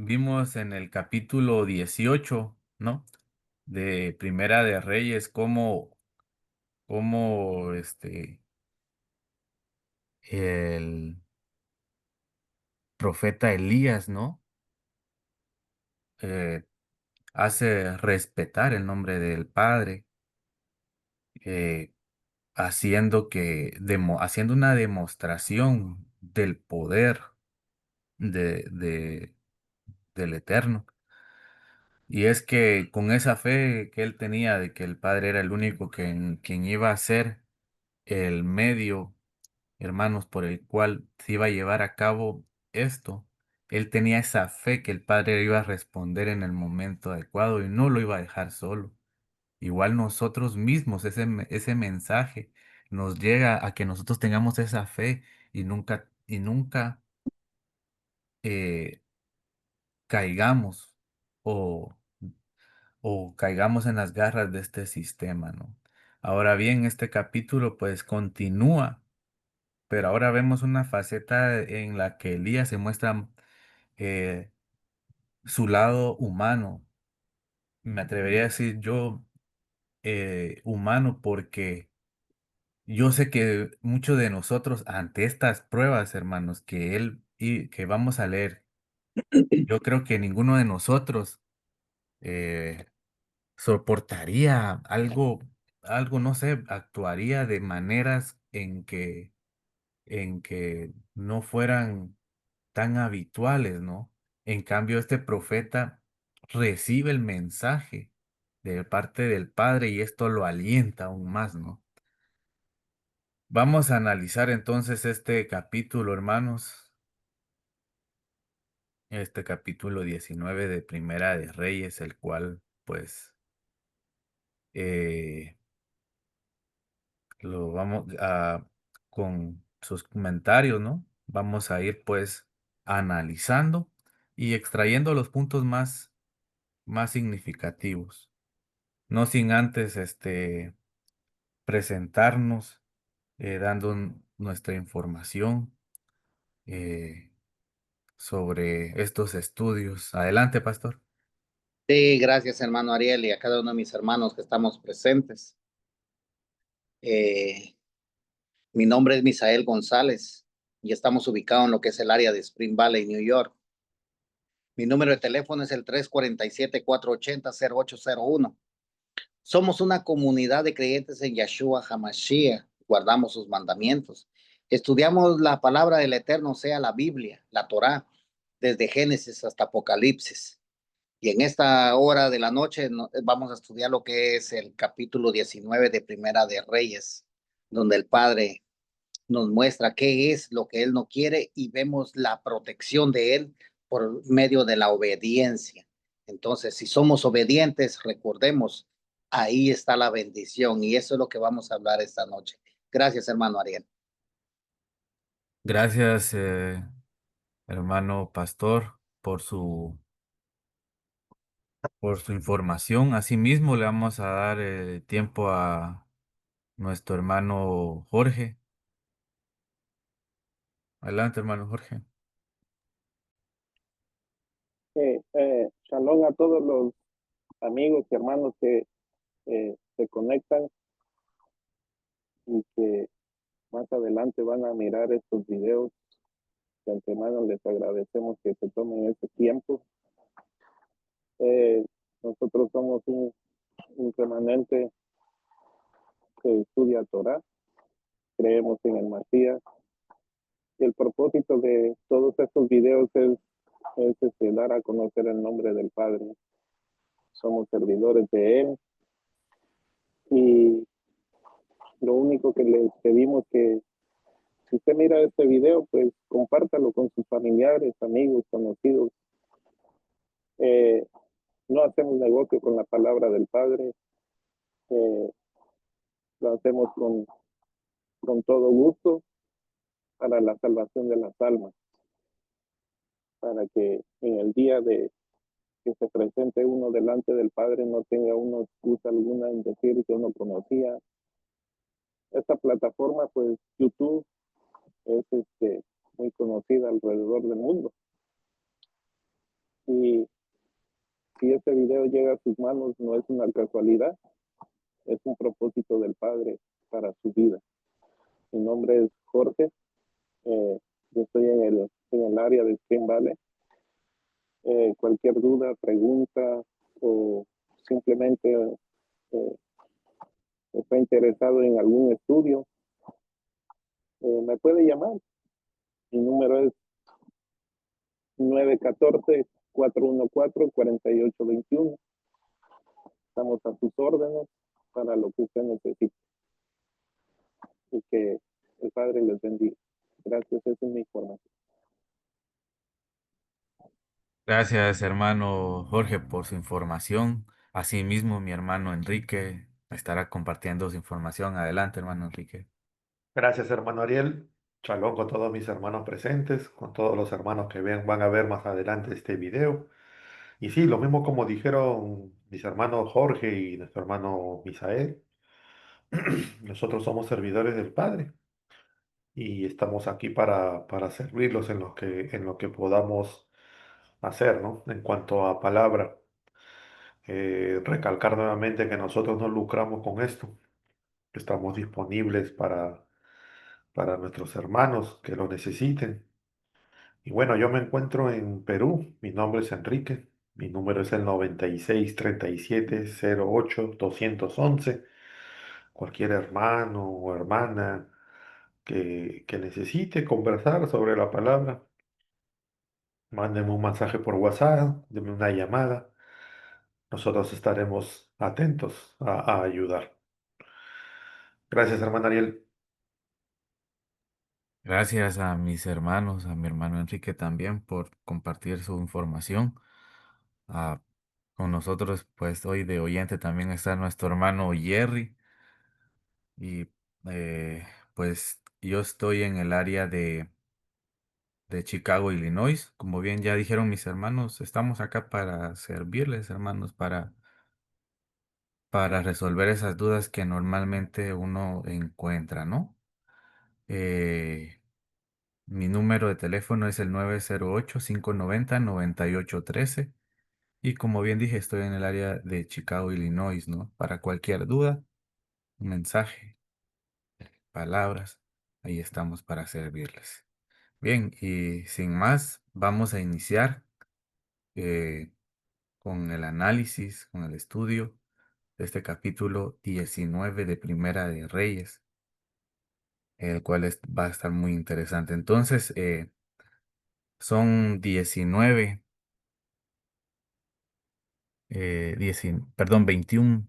Vimos en el capítulo 18, ¿no? De Primera de Reyes, cómo el profeta Elías, ¿no? Eh, hace respetar el nombre del Padre, eh, haciendo una demostración del poder de, de- del Eterno. Y es que con esa fe que él tenía de que el Padre era el único quien iba a ser el medio, hermanos, por el cual se iba a llevar a cabo esto, él tenía esa fe que el Padre iba a responder en el momento adecuado y no lo iba a dejar solo. Igual nosotros mismos, ese mensaje nos llega a que nosotros tengamos esa fe y nunca eh, caigamos o caigamos en las garras de este sistema, ¿no? Ahora bien, este capítulo pues continúa, pero ahora vemos una faceta en la que Elías se muestra eh, su lado humano. Me atrevería a decir yo humano porque yo sé que muchos de nosotros ante estas pruebas, hermanos, que vamos a leer, yo creo que ninguno de nosotros eh, soportaría algo, no sé, actuaría de maneras en que no fueran tan habituales, ¿no? En cambio, este profeta recibe el mensaje de parte del Padre y esto lo alienta aún más, ¿no? Vamos a analizar entonces este capítulo, hermanos, este capítulo 19 de Primera de Reyes, el cual, pues, eh, lo vamos a, con sus comentarios, ¿no? Vamos a ir pues analizando y extrayendo los puntos más significativos. No sin antes presentarnos, dando nuestra información eh, sobre estos estudios. Adelante, pastor. Sí, gracias, hermano Ariel, y a cada uno de mis hermanos que estamos presentes. Eh, Mi nombre es Misael González y estamos ubicados en lo que es el área de Spring Valley, New York. Mi número de teléfono es el 347-480-0801. Somos una comunidad de creyentes en Yahshua HaMashiach. Guardamos sus mandamientos. Estudiamos la palabra del Eterno, sea la Biblia, la Torá, desde Génesis hasta Apocalipsis. Y en esta hora de la noche vamos a estudiar lo que es el capítulo 19 de Primera de Reyes, donde el Padre nos muestra qué es lo que Él no quiere y vemos la protección de Él por medio de la obediencia. Entonces, si somos obedientes, recordemos, ahí está la bendición y eso es lo que vamos a hablar esta noche. Gracias, hermano Ariel. Gracias, hermano pastor, por su información. Asimismo, le vamos a dar tiempo a nuestro hermano Jorge. Adelante, hermano Jorge. Shalom a todos los amigos y hermanos que se conectan y que más adelante van a mirar estos videos. De antemano les agradecemos que se tomen este tiempo. Eh, Nosotros somos un remanente que estudia Torah, creemos en el Masías. Y el propósito de todos estos videos es dar a conocer el nombre del Padre. Somos servidores de Él y lo único que les pedimos que si usted mira este video, pues compártalo con sus familiares, amigos, conocidos. Eh, no hacemos negocio con la palabra del Padre, eh, lo hacemos con todo gusto para la salvación de las almas, para que en el día de que se presente uno delante del Padre no tenga uno excusa alguna en decir que uno conocía. Esta plataforma, pues YouTube, es muy conocida alrededor del mundo. Y si este video llega a sus manos, no es una casualidad, es un propósito del Padre para su vida. Mi nombre es Jorge, yo estoy en el área de Spring Valley. Cualquier duda, pregunta o simplemente está interesado en algún estudio, me puede llamar. Mi número es 914-414-4821. Estamos a sus órdenes para lo que usted necesite. Y que el Padre les bendiga. Gracias, esa es mi información. Gracias, hermano Jorge, por su información. Asimismo, mi hermano Enrique estará compartiendo su información. Adelante, hermano Enrique. Gracias, hermano Ariel. Shalom con todos mis hermanos presentes, con todos los hermanos que van a ver más adelante este video. Y sí, lo mismo como dijeron mis hermanos Jorge y nuestro hermano Misael, nosotros somos servidores del Padre y estamos aquí para servirlos en lo que podamos hacer, ¿no? En cuanto a palabra, recalcar nuevamente que nosotros no lucramos con esto, que estamos disponibles para nuestros hermanos que lo necesiten. Y bueno, yo me encuentro en Perú, mi nombre es Enrique, mi número es el 9637-08-211. Cualquier hermano o hermana que necesite conversar sobre la palabra, mándenme un mensaje por WhatsApp, denme una llamada. Nosotros estaremos atentos a ayudar. Gracias, hermano Ariel. Gracias a mis hermanos, a mi hermano Enrique también por compartir su información. Ah, con nosotros, pues hoy de oyente también está nuestro hermano Jerry. Y pues yo estoy en el área de Chicago, Illinois. Como bien ya dijeron mis hermanos, estamos acá para servirles, hermanos, para resolver esas dudas que normalmente uno encuentra, ¿no? Eh, Mi número de teléfono es el 908-590-9813. Y como bien dije, estoy en el área de Chicago, Illinois, ¿no? Para cualquier duda, un mensaje, palabras, ahí estamos para servirles. Bien, y sin más, vamos a iniciar eh, con el análisis, con el estudio de este capítulo 19 de Primera de Reyes, el cual va a estar muy interesante. Entonces, son 19, 21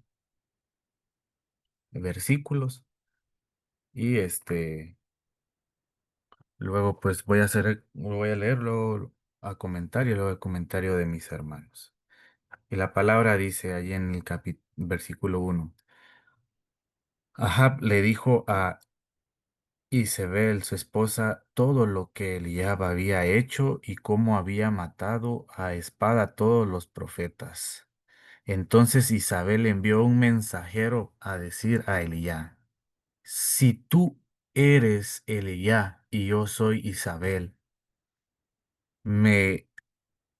versículos y luego pues voy a leerlo a comentario, luego el comentario de mis hermanos. Y la palabra dice allí en el versículo 1. Ahab le dijo a Isabel, su esposa, todo lo que Eliab había hecho y cómo había matado a espada a todos los profetas. Entonces Isabel envió un mensajero a decir a Elías: si tú eres Elías y yo soy Isabel, me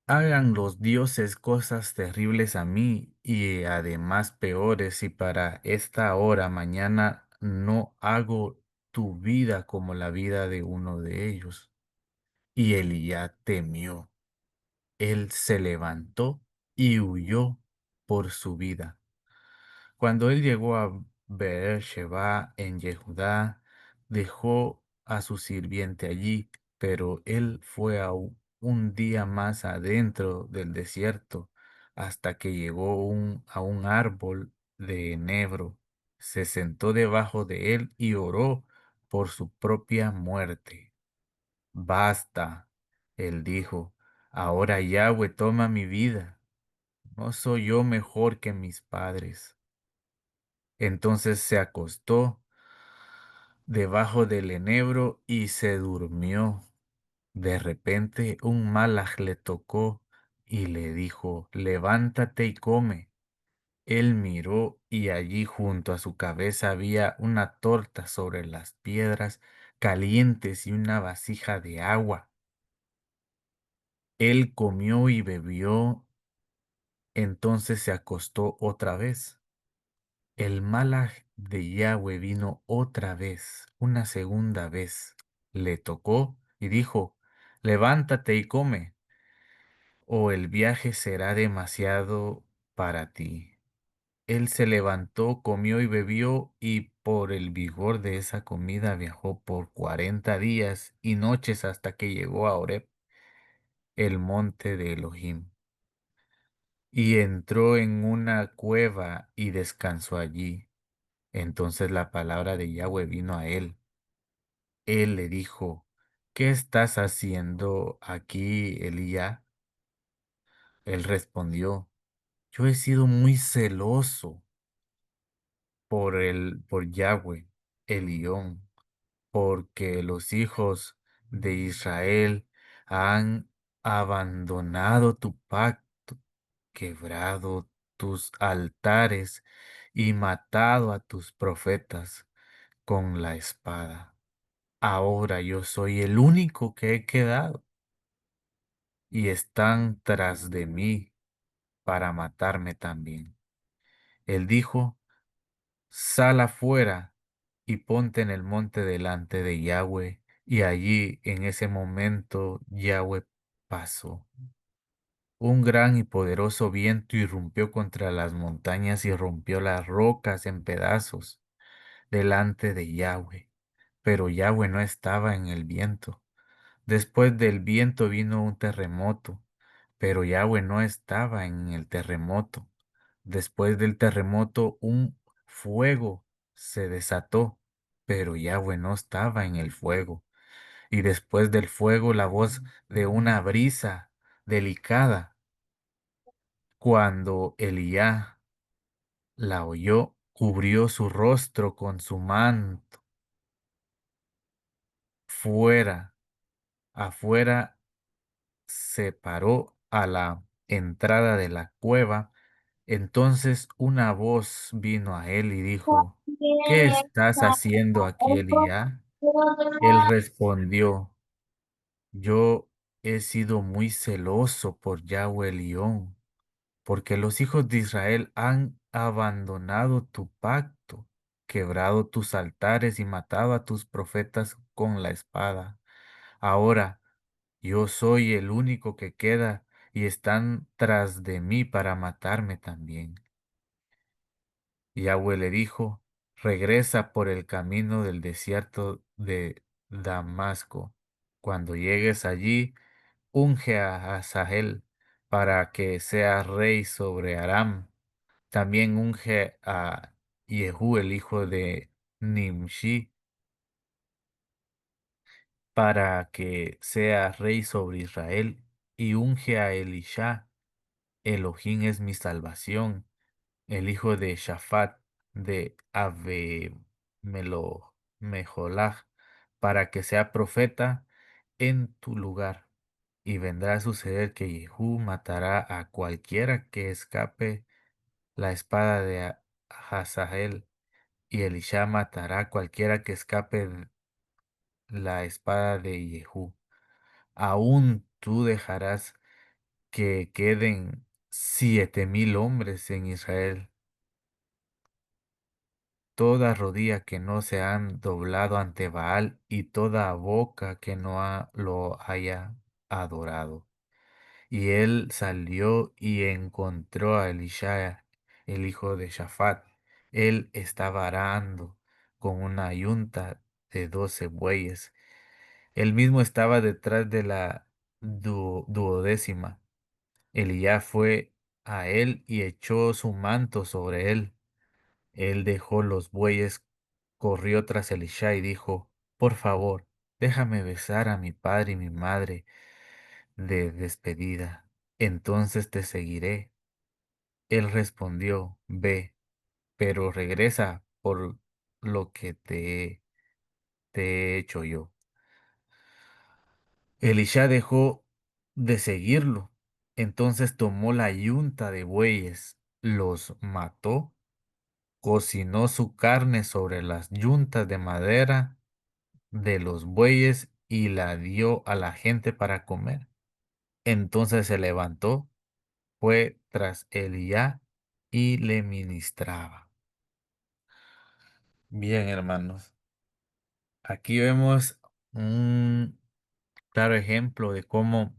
hagan los dioses cosas terribles a mí y además peores si para esta hora mañana no hago tu vida como la vida de uno de ellos. Y Elías temió. Él se levantó y huyó por su vida. Cuando él llegó a Beer-sheba en Yehudá, dejó a su sirviente allí, pero él fue un día más adentro del desierto hasta que llegó a un árbol de enebro. Se sentó debajo de él y oró por su propia muerte. Basta, él dijo, ahora Yahweh toma mi vida. ¿No soy yo mejor que mis padres? Entonces se acostó debajo del enebro y se durmió. De repente un malaj le tocó y le dijo: levántate y come. Él miró y allí junto a su cabeza había una torta sobre las piedras calientes y una vasija de agua. Él comió y bebió, entonces se acostó otra vez. El malaj de Yahweh vino otra vez, una segunda vez. Le tocó y dijo, levántate y come, o el viaje será demasiado para ti. Él se levantó, comió y bebió, y por el vigor de esa comida viajó por 40 días y noches hasta que llegó a Horeb, el monte de Elohim. Y entró en una cueva y descansó allí. Entonces la palabra de Yahweh vino a él. Él le dijo, ¿qué estás haciendo aquí, Elías? Él respondió, yo he sido muy celoso por Yahweh, Elión, porque los hijos de Israel han abandonado tu pacto, quebrado tus altares y matado a tus profetas con la espada. Ahora yo soy el único que he quedado y están tras de mí para matarme también. Él dijo, sal afuera y ponte en el monte delante de Yahweh. Y allí en ese momento Yahweh pasó. Un gran y poderoso viento irrumpió contra las montañas y rompió las rocas en pedazos delante de Yahweh. Pero Yahweh no estaba en el viento. Después del viento vino un terremoto, pero Yahweh no estaba en el terremoto. Después del terremoto un fuego se desató, pero Yahweh no estaba en el fuego. Y después del fuego la voz de una brisa delicada. Cuando Elías la oyó, cubrió su rostro con su manto. Fuera, afuera se paró a la entrada de la cueva. Entonces una voz vino a él y dijo, ¿qué estás haciendo aquí, Elías? Él respondió, yo he sido muy celoso por Yahweh Elión, porque los hijos de Israel han abandonado tu pacto, quebrado tus altares y matado a tus profetas con la espada. Ahora, yo soy el único que queda y están tras de mí para matarme también. Yahweh le dijo, regresa por el camino del desierto de Damasco. Cuando llegues allí, unge a Hazael para que sea rey sobre Aram. También unge a Jehú, el hijo de Nimshi, para que sea rey sobre Israel. Y unge a Elisha. Elohim es mi salvación, el hijo de Shafat de Meholach, para que sea profeta en tu lugar. Y vendrá a suceder que Jehú matará a cualquiera que escape la espada de Hazael, y Elisha matará a cualquiera que escape la espada de Jehú. Aún tú dejarás que queden 7,000 hombres en Israel, toda rodilla que no se han doblado ante Baal y toda boca que no lo haya adorado. Y él salió y encontró a Elisha, el hijo de Shafat. Él estaba arando con una yunta de 12 bueyes. Él mismo estaba detrás de la duodécima. Elías fue a él y echó su manto sobre él. Él dejó los bueyes, corrió tras Elisha y dijo, por favor, déjame besar a mi padre y mi madre de despedida. Entonces te seguiré. Él respondió, ve, pero regresa por lo que te he hecho yo. Elisha dejó de seguirlo. Entonces tomó la yunta de bueyes, los mató, cocinó su carne sobre las yuntas de madera de los bueyes y la dio a la gente para comer. Entonces se levantó, fue tras Elías y le ministraba. Bien, hermanos, aquí vemos un claro ejemplo de cómo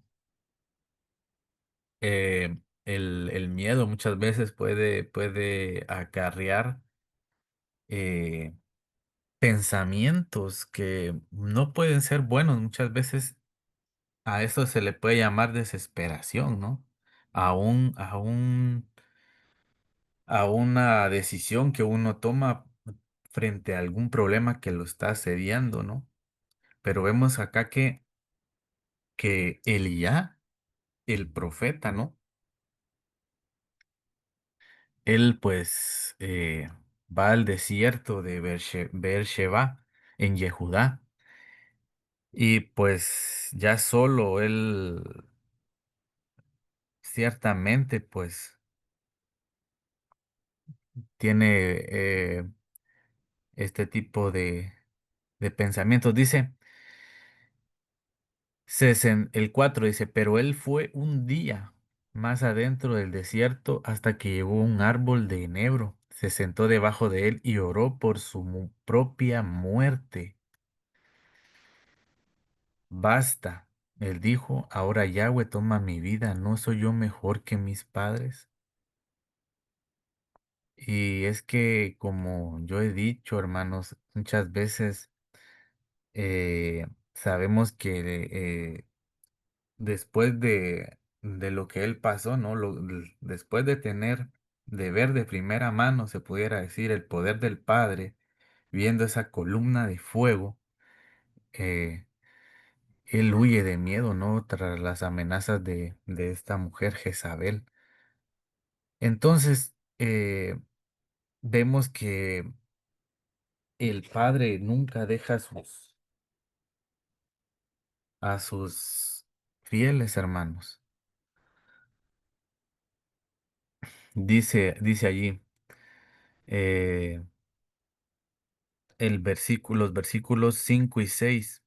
el miedo muchas veces puede acarrear eh, pensamientos que no pueden ser buenos. Muchas veces a eso se le puede llamar desesperación, ¿no? A una decisión que uno toma frente a algún problema que lo está asediando, ¿no? Pero vemos acá que Elías, el profeta, ¿no? Él pues va al desierto de Beersheba en Yehudá y pues ya solo él ciertamente pues tiene este tipo de pensamientos. Dice, el 4 dice, pero él fue un día más adentro del desierto hasta que llegó a un árbol de enebro. Se sentó debajo de él y oró por su propia muerte. Basta, él dijo, ahora Yahweh toma mi vida, ¿no soy yo mejor que mis padres? Y es que, como yo he dicho, hermanos, muchas veces sabemos que después de lo que él pasó, ¿no? Después de de ver de primera mano, se pudiera decir, el poder del Padre, viendo esa columna de fuego, eh, él huye de miedo, ¿no? Tras las amenazas de esta mujer Jezabel. Entonces, vemos que el Padre nunca deja a sus fieles hermanos. Dice allí eh, los versículos 5 y 6.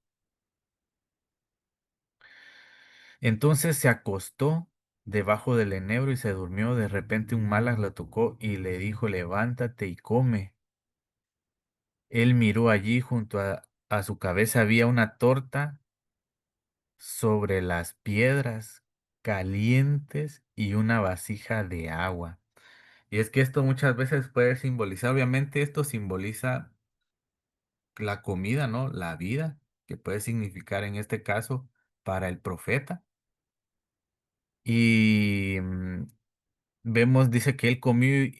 Entonces se acostó debajo del enebro y se durmió. De repente un malas lo tocó y le dijo, levántate y come. Él miró allí junto a su cabeza había una torta sobre las piedras calientes y una vasija de agua. Y es que esto muchas veces puede simbolizar, obviamente esto simboliza la comida, ¿no? La vida, que puede significar en este caso para el profeta. Y vemos, dice que él comió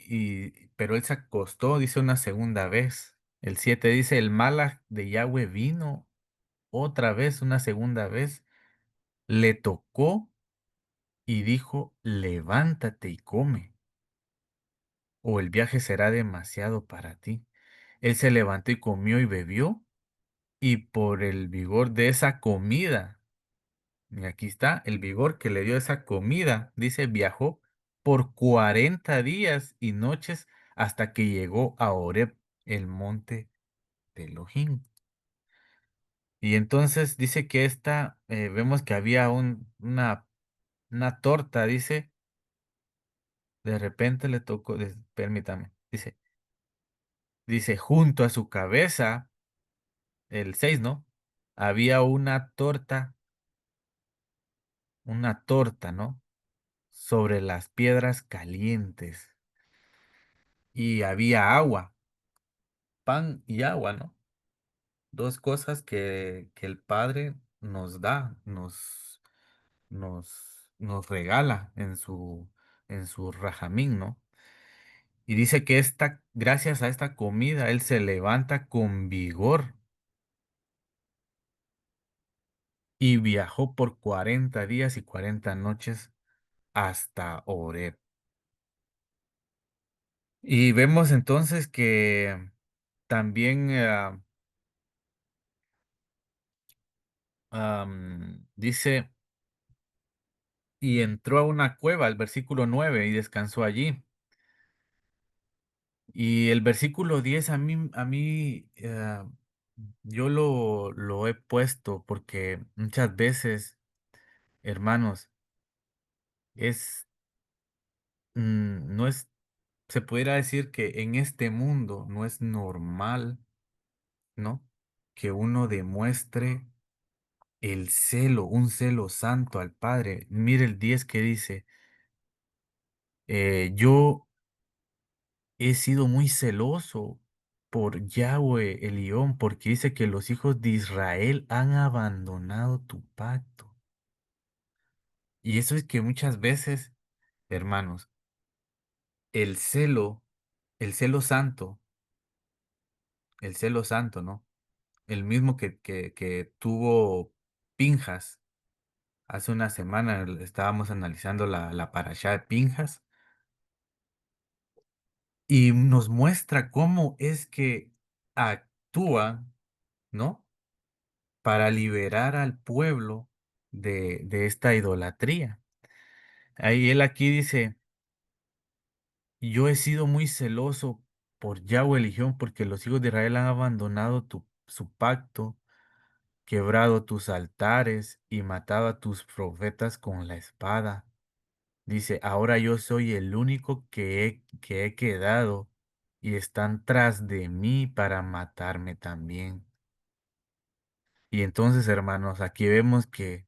pero él se acostó, dice una segunda vez. El 7 dice, el Malach de Yahweh vino otra vez, una segunda vez, le tocó y dijo, levántate y come, o el viaje será demasiado para ti. Él se levantó y comió y bebió, y por el vigor de esa comida, y aquí está el vigor que le dio esa comida, dice, viajó por 40 días y noches hasta que llegó a Horeb, el monte de Elohim. Y entonces dice que vemos que había una torta, dice, de repente le tocó, permítame, dice, junto a su cabeza, el 6, ¿no? Había una torta, ¿no? Sobre las piedras calientes y había agua, pan y agua, ¿no? Dos cosas que el Padre nos da, nos regala en su rajamín, ¿no? Y dice que gracias a esta comida, Él se levanta con vigor y viajó por 40 días y 40 noches hasta Horeb. Y vemos entonces que también dice, y entró a una cueva, el versículo 9 y descansó allí. Y el versículo 10 a mí, yo lo he puesto porque muchas veces, hermanos, Es, no es, se pudiera decir que en este mundo no es normal, ¿no? Que uno demuestre el celo, un celo santo al Padre. Mire el 10 que dice, yo he sido muy celoso por Yahweh Elión, porque dice que los hijos de Israel han abandonado tu pacto. Y eso es que muchas veces, hermanos, el celo, el celo santo, el celo santo, ¿no? El mismo que tuvo Pinjas. Hace una semana estábamos analizando la parashá de Pinjas y nos muestra cómo es que actúa, ¿no? Para liberar al pueblo de esta idolatría. Ahí él aquí dice, yo he sido muy celoso por Yahweh eligió porque los hijos de Israel han abandonado su pacto, quebrado tus altares y matado a tus profetas con la espada. Dice, ahora yo soy el único que he quedado y están tras de mí para matarme también. Y entonces, hermanos, aquí vemos que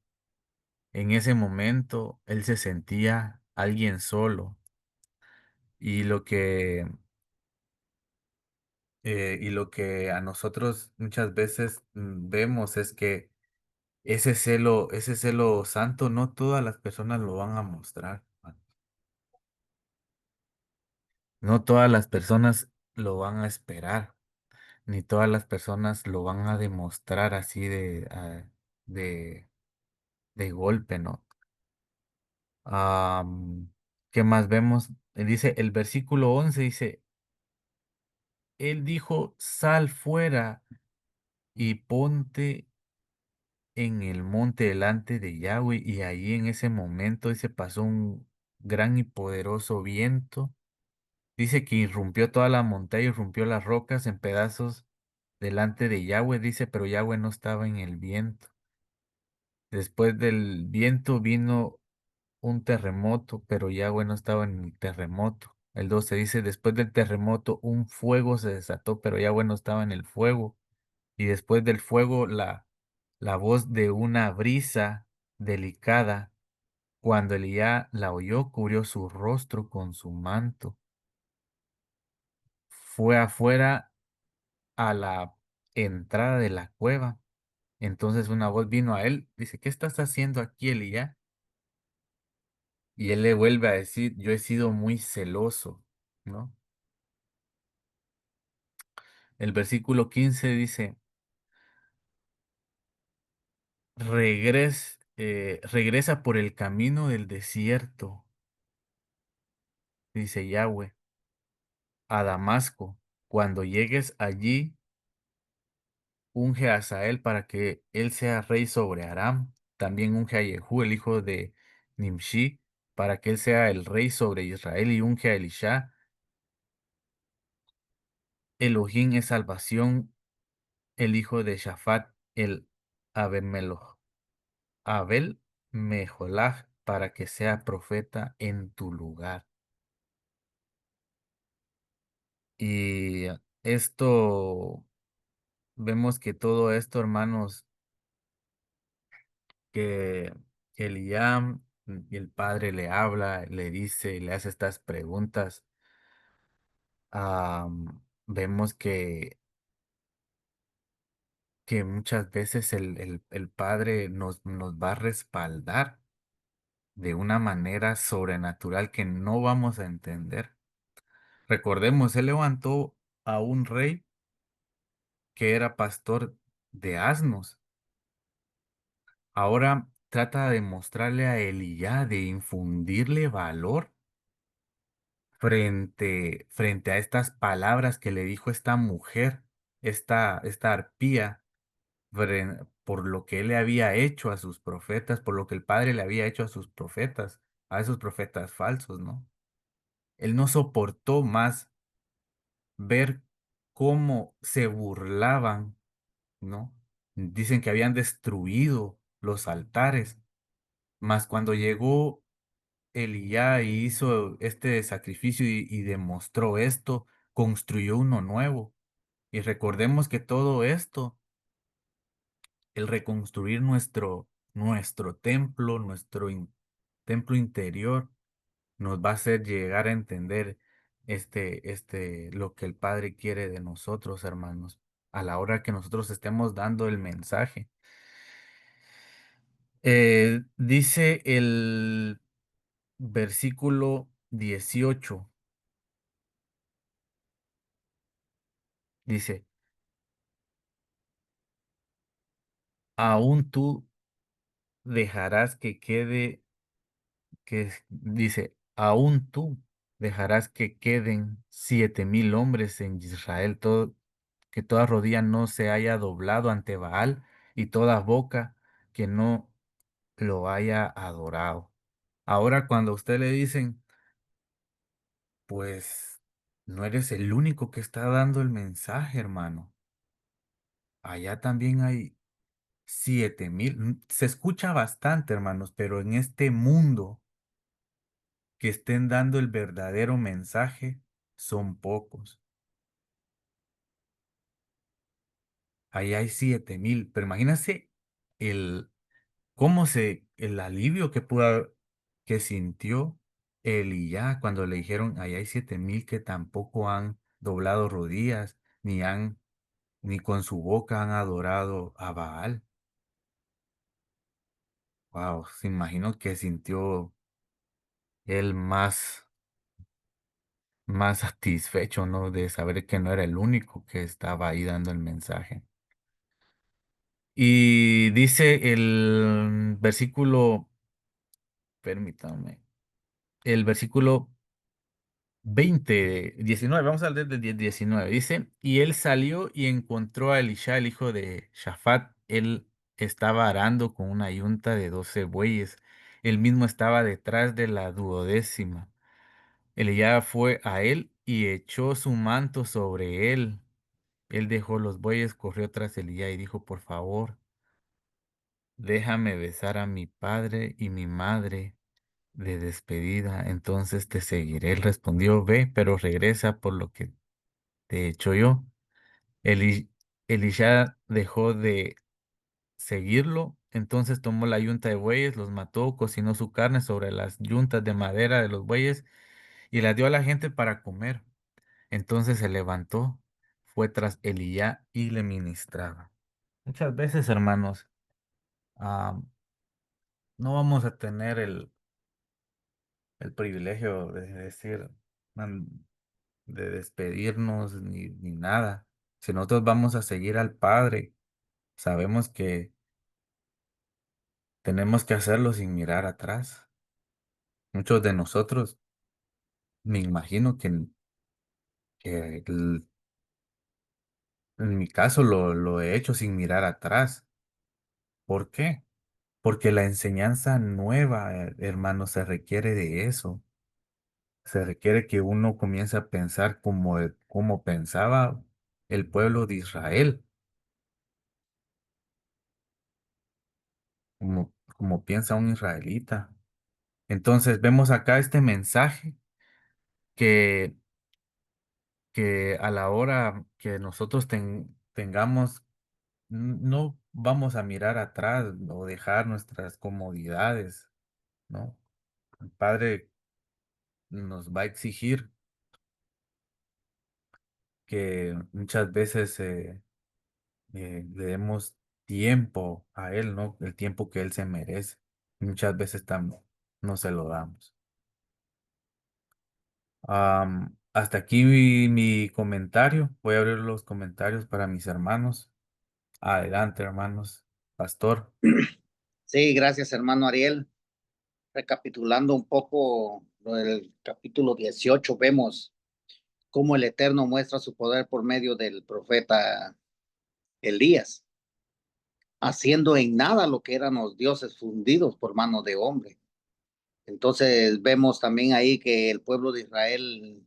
en ese momento él se sentía alguien solo y lo que a nosotros muchas veces vemos es que ese celo santo no todas las personas lo van a mostrar. No todas las personas lo van a esperar, ni todas las personas lo van a demostrar así de, de golpe, ¿no? ¿Qué más vemos? Dice el versículo 11 dice, él dijo, sal fuera y ponte en el monte delante de Yahweh, y allí en ese momento se pasó un gran y poderoso viento. Dice que irrumpió toda la montaña, irrumpió las rocas en pedazos delante de Yahweh, dice, pero Yahweh no estaba en el viento. Después del viento vino un terremoto, pero Yahweh no estaba en el terremoto. El 12 dice, después del terremoto un fuego se desató, pero Yahweh no estaba en el fuego. Y después del fuego la voz de una brisa delicada. Cuando Elías la oyó, cubrió su rostro con su manto. Fue afuera a la entrada de la cueva. Entonces una voz vino a él, dice, ¿qué estás haciendo aquí, Elías? Y él le vuelve a decir, yo he sido muy celoso, ¿no? El versículo 15 dice, regresa por el camino del desierto, dice Yahweh, a Damasco. Cuando llegues allí, unge a Asael para que él sea rey sobre Aram. También unge a Jehú, el hijo de Nimshi, para que él sea el rey sobre Israel, y unge a Elisha. Elohim es salvación, el hijo de Shafat, el Abel Meholach, para que sea profeta en tu lugar. Y esto, vemos que todo esto, hermanos, que Eliam y el padre le habla, le dice, le hace estas preguntas. Vemos que muchas veces el padre nos va a respaldar de una manera sobrenatural que no vamos a entender. Recordemos, él levantó a un rey que era pastor de asnos. Ahora trata de mostrarle a Elías, de infundirle valor frente a estas palabras que le dijo esta mujer, esta arpía, por lo que él le había hecho a sus profetas, por lo que el Padre le había hecho a sus profetas, a esos profetas falsos, ¿no? Él no soportó más ver cómo se burlaban, ¿no? Dicen que habían destruido los altares, mas cuando llegó Elías hizo este sacrificio y demostró esto, construyó uno nuevo. Y recordemos que todo esto, el reconstruir nuestro templo, templo interior, nos va a hacer llegar a entender lo que el Padre quiere de nosotros, hermanos, a la hora que nosotros estemos dando el mensaje. Dice el versículo 18, dice, aún tú dejarás que quede, dice, aún tú dejarás que queden 7,000 hombres en Israel, que toda rodilla no se haya doblado ante Baal y toda boca que no lo haya adorado. Ahora cuando a usted le dicen, pues no eres el único que está dando el mensaje, hermano. Allá también hay 7,000. Se escucha bastante, hermanos, pero en este mundo que estén dando el verdadero mensaje son pocos. Allá hay 7,000. Pero imagínense el, el alivio que sintió Elías cuando le dijeron, allá hay 7,000 que tampoco han doblado rodillas, ni con su boca han adorado a Baal. Wow, se imagino que sintió él más satisfecho, ¿no? De saber que no era el único que estaba ahí dando el mensaje. Y dice el versículo, permítame, el versículo 19, vamos a leer del 19. Dice, y él salió y encontró a Elisha, el hijo de Shafat. Él estaba arando con una yunta de 12 bueyes. Él mismo estaba detrás de la duodécima. Elías fue a él y echó su manto sobre él. Él dejó los bueyes, corrió tras Elías y dijo, por favor, déjame besar a mi padre y mi madre de despedida, entonces te seguiré. Él respondió, ve, pero regresa por lo que te echo yo. Eli, Elisha dejó de seguirlo, entonces tomó la yunta de bueyes, los mató, cocinó su carne sobre las yuntas de madera de los bueyes y la dio a la gente para comer. Entonces se levantó, fue tras Elías y le ministraba. Muchas veces, hermanos, ah, no vamos a tener el privilegio de decir, "Man, de despedirnos ni nada. Si nosotros vamos a seguir al Padre, sabemos que tenemos que hacerlo sin mirar atrás. Muchos de nosotros, me imagino que en mi caso lo he hecho sin mirar atrás. ¿Por qué? Porque la enseñanza nueva, hermano, se requiere de eso. Se requiere que uno comience a pensar como pensaba el pueblo de Israel, como piensa un israelita. Entonces vemos acá este mensaje que, que a la hora que nosotros tengamos, no vamos a mirar atrás o dejar nuestras comodidades, ¿no? El Padre nos va a exigir que muchas veces le demos tiempo a Él, ¿no? El tiempo que Él se merece. Muchas veces no se lo damos. Hasta aquí mi comentario. Voy a abrir los comentarios para mis hermanos. Adelante, hermanos. Pastor. Sí, gracias, hermano Ariel. Recapitulando un poco lo del capítulo 18, vemos cómo el Eterno muestra su poder por medio del profeta Elías, haciendo en nada lo que eran los dioses fundidos por mano de hombre. Entonces vemos también ahí que el pueblo de Israel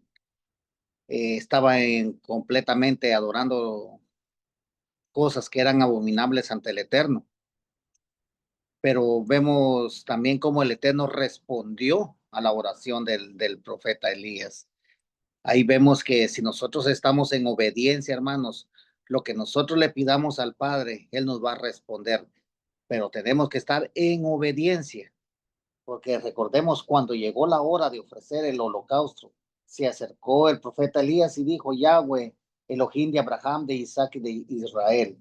estaba completamente adorando cosas que eran abominables ante el Eterno. Pero vemos también cómo el Eterno respondió a la oración del profeta Elías. Ahí vemos que si nosotros estamos en obediencia, hermanos, lo que nosotros le pidamos al Padre, Él nos va a responder, pero tenemos que estar en obediencia, porque recordemos cuando llegó la hora de ofrecer el holocausto, se acercó el profeta Elías y dijo: Yahweh, Elohim de Abraham, de Isaac y de Israel,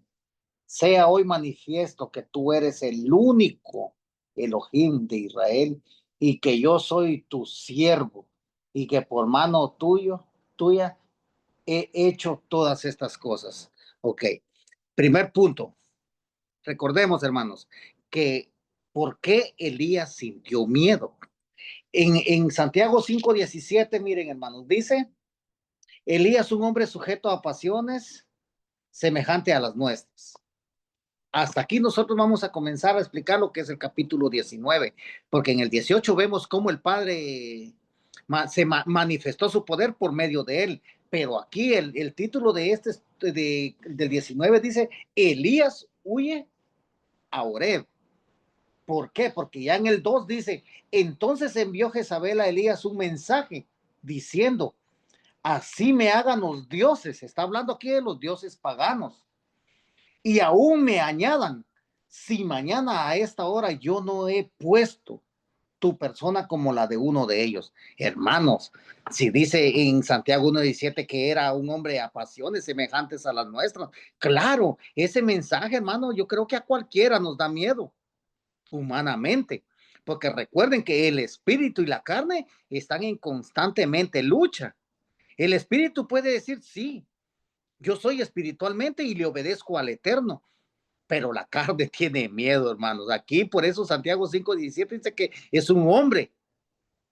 sea hoy manifiesto que tú eres el único Elohim de Israel y que yo soy tu siervo y que por mano tuya he hecho todas estas cosas. Ok, primer punto. Recordemos, hermanos, que ¿por qué Elías sintió miedo? En Santiago 5:17, miren, hermanos, dice: Elías, un hombre sujeto a pasiones semejante a las nuestras. Hasta aquí nosotros vamos a comenzar a explicar lo que es el capítulo 19, porque en el 18 vemos cómo el Padre se manifestó su poder por medio de él, pero aquí el título de del 19 dice: Elías huye a Horeb. ¿Por qué? Porque ya en el 2 dice: entonces envió Jezabel a Elías un mensaje diciendo: así me hagan los dioses. Está hablando aquí de los dioses paganos. Y aún me añadan, si mañana a esta hora yo no he puesto tu persona como la de uno de ellos. Hermanos, si dice en Santiago 1:17 que era un hombre a pasiones semejantes a las nuestras, claro, ese mensaje, hermano, yo creo que a cualquiera nos da miedo humanamente, porque recuerden que el espíritu y la carne están en constantemente lucha. El espíritu puede decir: sí, yo soy espiritualmente y le obedezco al Eterno, pero la carne tiene miedo, hermanos. Aquí por eso Santiago 5:17 dice que es un hombre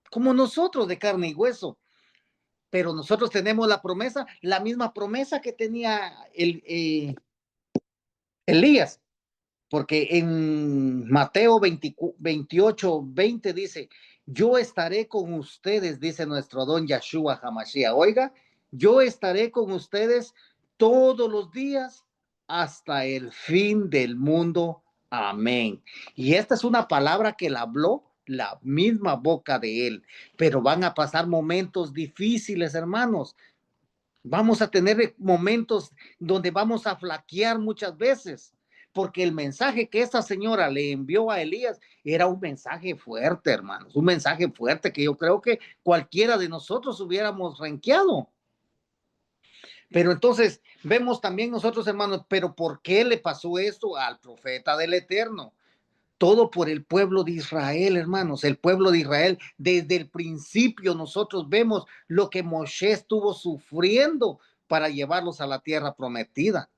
como nosotros, de carne y hueso, pero nosotros tenemos la promesa, la misma promesa que tenía Elías, porque en Mateo 28:20 dice: yo estaré con ustedes, dice nuestro don Yahshua HaMashiach. Oiga, yo estaré con ustedes todos los días hasta el fin del mundo. Amén. Y esta es una palabra que la habló la misma boca de él, pero van a pasar momentos difíciles, hermanos. Vamos a tener momentos donde vamos a flaquear muchas veces, porque el mensaje que esta señora le envió a Elías era un mensaje fuerte, hermanos, un mensaje fuerte que yo creo que cualquiera de nosotros hubiéramos renqueado. Pero entonces vemos también nosotros, hermanos, pero ¿por qué le pasó esto al profeta del Eterno? Todo por el pueblo de Israel, hermanos, el pueblo de Israel. Desde el principio nosotros vemos lo que Moshe estuvo sufriendo para llevarlos a la tierra prometida.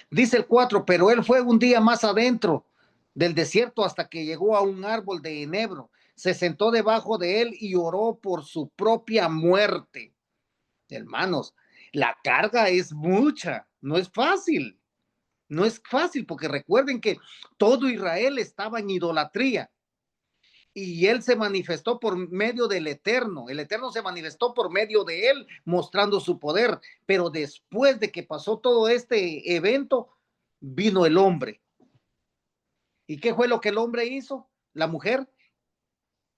Dice el 4: pero él fue un día más adentro del desierto hasta que llegó a un árbol de enebro. Se sentó debajo de él y oró por su propia muerte. Hermanos, la carga es mucha, no es fácil. No es fácil, porque recuerden que todo Israel estaba en idolatría y él se manifestó por medio del Eterno. El Eterno se manifestó por medio de él, mostrando su poder. Pero después de que pasó todo este evento, vino el hombre. ¿Y qué fue lo que el hombre hizo? La mujer,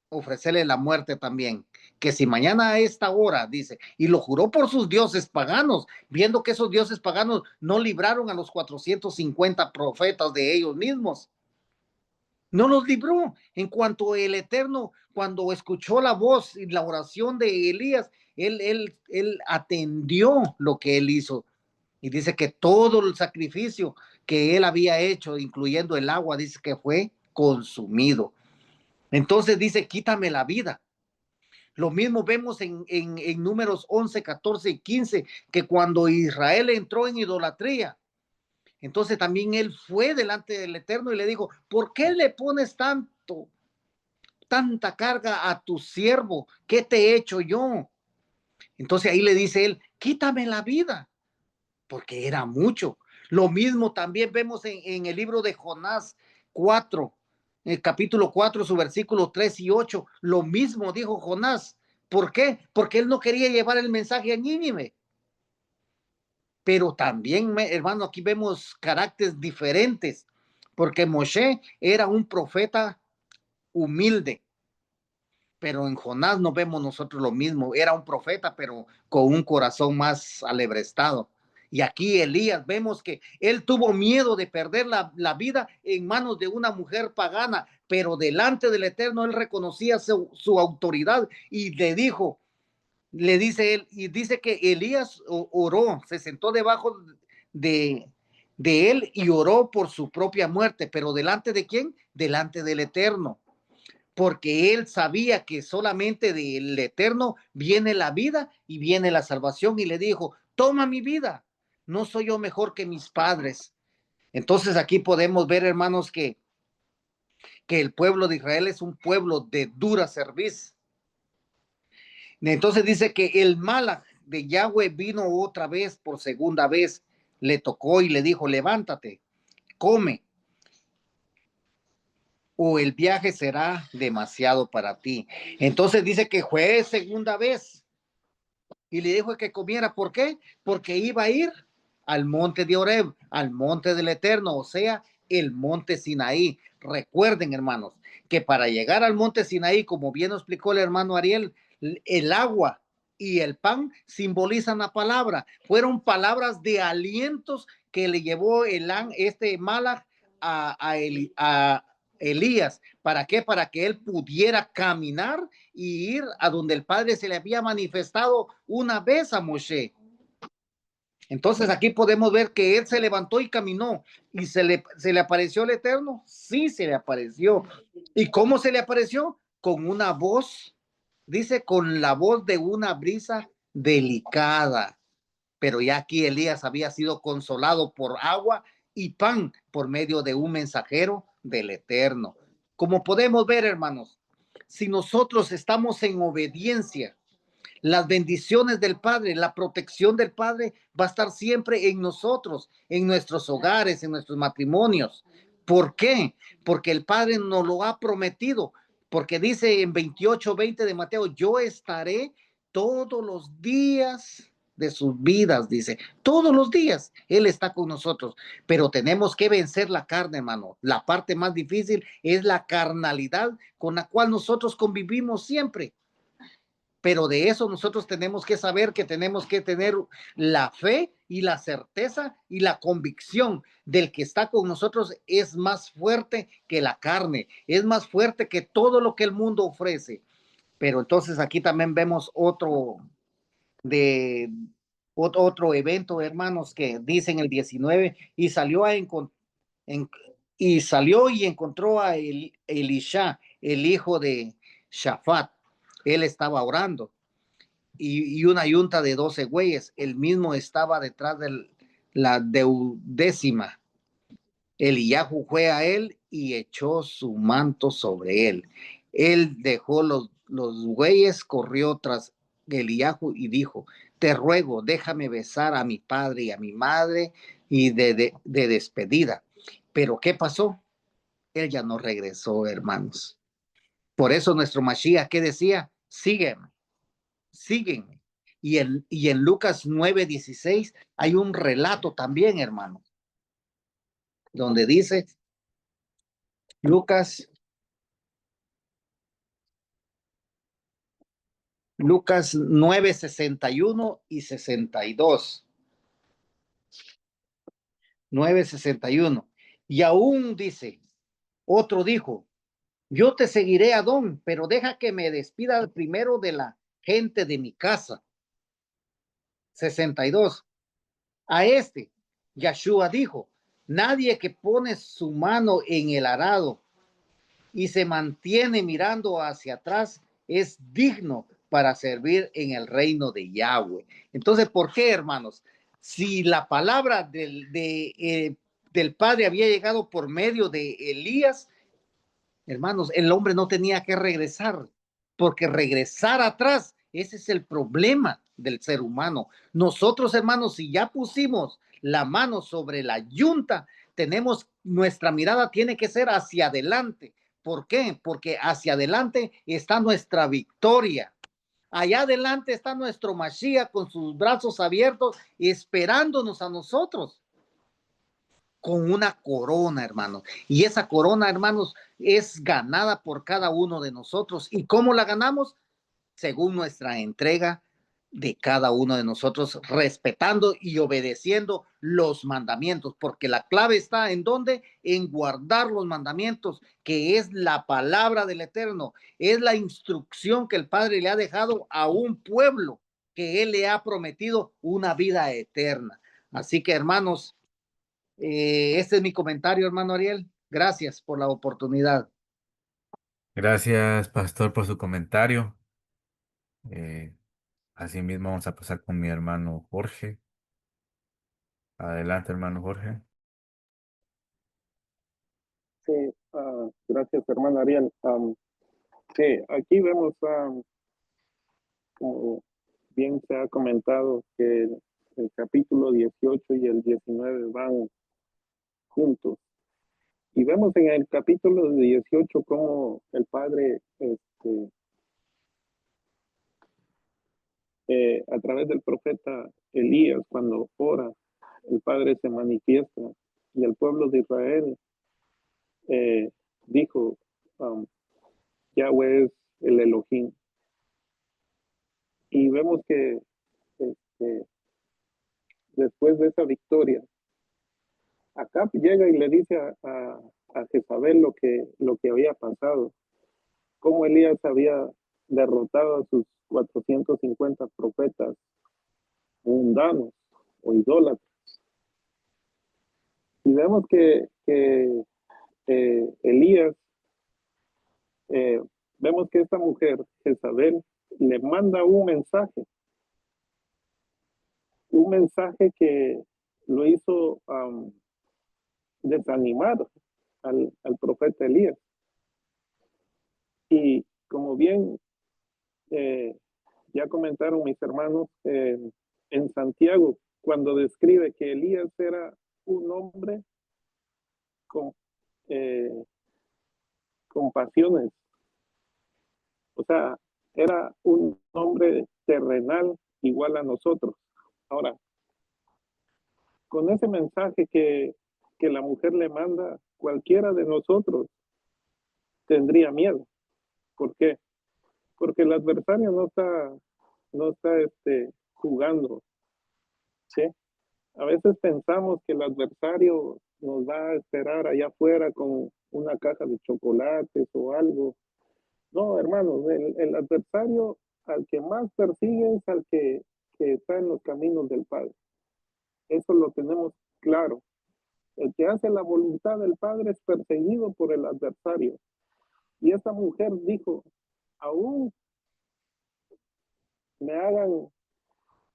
ofrecerle la muerte también. Que si mañana a esta hora, dice, y lo juró por sus dioses paganos, viendo que esos dioses paganos no libraron a los 450 profetas de ellos mismos. No los libró. En cuanto el Eterno, cuando escuchó la voz y la oración de Elías, él atendió lo que él hizo. Y dice que todo el sacrificio que él había hecho, incluyendo el agua, dice que fue consumido. Entonces dice: quítame la vida. Lo mismo vemos en Números 11, 14 y 15, que cuando Israel entró en idolatría, entonces también él fue delante del Eterno y le dijo: ¿por qué le pones tanta carga a tu siervo? ¿Qué te he hecho yo? Entonces ahí le dice él: quítame la vida, porque era mucho. Lo mismo también vemos en el libro de Jonás 4, el capítulo 4, su versículo 3 y 8. Lo mismo dijo Jonás. ¿Por qué? Porque él no quería llevar el mensaje a Nínive. Pero también, hermano, aquí vemos caracteres diferentes, porque Moshe era un profeta humilde. Pero en Jonás no vemos nosotros lo mismo. Era un profeta, pero con un corazón más alebrestado. Y aquí Elías vemos que él tuvo miedo de perder la vida en manos de una mujer pagana, pero delante del Eterno él reconocía su autoridad y le dice él, y dice que Elías oró, se sentó debajo de él y oró por su propia muerte, pero ¿delante de quién? Delante del Eterno, porque él sabía que solamente del Eterno viene la vida y viene la salvación, y le dijo, toma mi vida, no soy yo mejor que mis padres. Entonces aquí podemos ver, hermanos, que el pueblo de Israel es un pueblo de dura cerviz. Entonces dice que el Malach de Yahweh vino otra vez por segunda vez, le tocó y le dijo, levántate, come, o el viaje será demasiado para ti. Entonces dice que fue segunda vez y le dijo que comiera. ¿Por qué? Porque iba a ir al monte de Oreb, al monte del Eterno, o sea, el monte Sinaí. Recuerden, hermanos, que para llegar al monte Sinaí, como bien nos explicó el hermano Ariel, el agua y el pan simbolizan la palabra. Fueron palabras de alientos que le llevó este Malach a Elías. ¿Para qué? Para que él pudiera caminar y ir a donde el Padre se le había manifestado una vez a Moshe. Entonces aquí podemos ver que él se levantó y caminó. ¿Y se le apareció el Eterno? Sí, se le apareció. ¿Y cómo se le apareció? Con una voz, dice, con la voz de una brisa delicada. Pero ya aquí Elías había sido consolado por agua y pan por medio de un mensajero del Eterno. Como podemos ver, hermanos, si nosotros estamos en obediencia, las bendiciones del Padre, la protección del Padre va a estar siempre en nosotros, en nuestros hogares, en nuestros matrimonios. ¿Por qué? Porque el Padre nos lo ha prometido, porque dice en 28:20 de Mateo, yo estaré todos los días de sus vidas, dice, todos los días Él está con nosotros, pero tenemos que vencer la carne, hermano. La parte más difícil es la carnalidad con la cual nosotros convivimos siempre. Pero de eso nosotros tenemos que saber que tenemos que tener la fe y la certeza y la convicción del que está con nosotros es más fuerte que la carne, es más fuerte que todo lo que el mundo ofrece. Pero entonces aquí también vemos de otro evento, hermanos, que dicen el 19, y salió y salió y encontró a Elisha, el hijo de Shafat. Él estaba orando y una yunta de 12 güeyes. El mismo estaba detrás de la 10ª. Eliyahu fue a él y echó su manto sobre él. Él dejó los güeyes, corrió tras Eliyahu y dijo, te ruego, déjame besar a mi padre y a mi madre y de despedida. Pero ¿qué pasó? Él ya no regresó, hermanos. Por eso nuestro Mashiach, ¿qué decía? Sígueme, sígueme. Y en Lucas 9:16 hay un relato también, hermano, donde dice, Lucas 9:61 y 62. 9:61. Y aún dice, otro dijo, yo te seguiré, Adón, pero deja que me despida primero de la gente de mi casa. 62. A este, Yahshua dijo, nadie que pone su mano en el arado y se mantiene mirando hacia atrás es digno para servir en el reino de Yahweh. Entonces, ¿por qué, hermanos? Si la palabra del Padre había llegado por medio de Elías, hermanos, el hombre no tenía que regresar, porque regresar atrás, ese es el problema del ser humano. Nosotros, hermanos, si ya pusimos la mano sobre la yunta, nuestra mirada tiene que ser hacia adelante. ¿Por qué? Porque hacia adelante está nuestra victoria. Allá adelante está nuestro Mashiach con sus brazos abiertos esperándonos a nosotros. con una corona, hermanos. Y esa corona, hermanos, es ganada por cada uno de nosotros. ¿Y cómo la ganamos? Según nuestra entrega de cada uno de nosotros, respetando y obedeciendo los mandamientos, porque la clave está en dónde, en guardar los mandamientos, que es la palabra del Eterno, es la instrucción que el Padre le ha dejado a un pueblo que Él le ha prometido una vida eterna. Así que, hermanos, este es mi comentario, hermano Ariel. Gracias por la oportunidad. Gracias, pastor, por su comentario. Eh, Asimismo, vamos a pasar con mi hermano Jorge. Adelante, hermano Jorge. Sí, gracias, hermano Ariel. Sí, aquí vemos, como bien se ha comentado, que el capítulo 18 y el 19 van juntos. Y vemos en el capítulo 18 cómo el Padre, a través del profeta Elías, cuando ora, el Padre se manifiesta y el pueblo de Israel eh, dijo, Yahweh es el Elohim. Y vemos que este, después de esa victoria, Acab llega y le dice a Jezabel lo que había pasado, cómo Elías había derrotado a sus 450 profetas mundanos o idólatras. Y vemos que Elías, eh, vemos que esta mujer, Jezabel, le manda un mensaje que lo hizo desanimar al profeta Elías. Y como bien eh, ya comentaron mis hermanos, en Santiago, cuando describe que Elías era un hombre con, eh, con pasiones, o sea, era un hombre terrenal igual a nosotros. Ahora, con ese mensaje que la mujer le manda, cualquiera de nosotros tendría miedo. ¿Por qué? Porque el adversario no está jugando, ¿sí? A veces pensamos que el adversario nos va a esperar allá afuera con una caja de chocolates o algo. No, hermanos, el adversario al que más persigue es al que está en los caminos del Padre. Eso lo tenemos claro. El que hace la voluntad del Padre es perseguido por el adversario. Y esta mujer dijo, aún me hagan,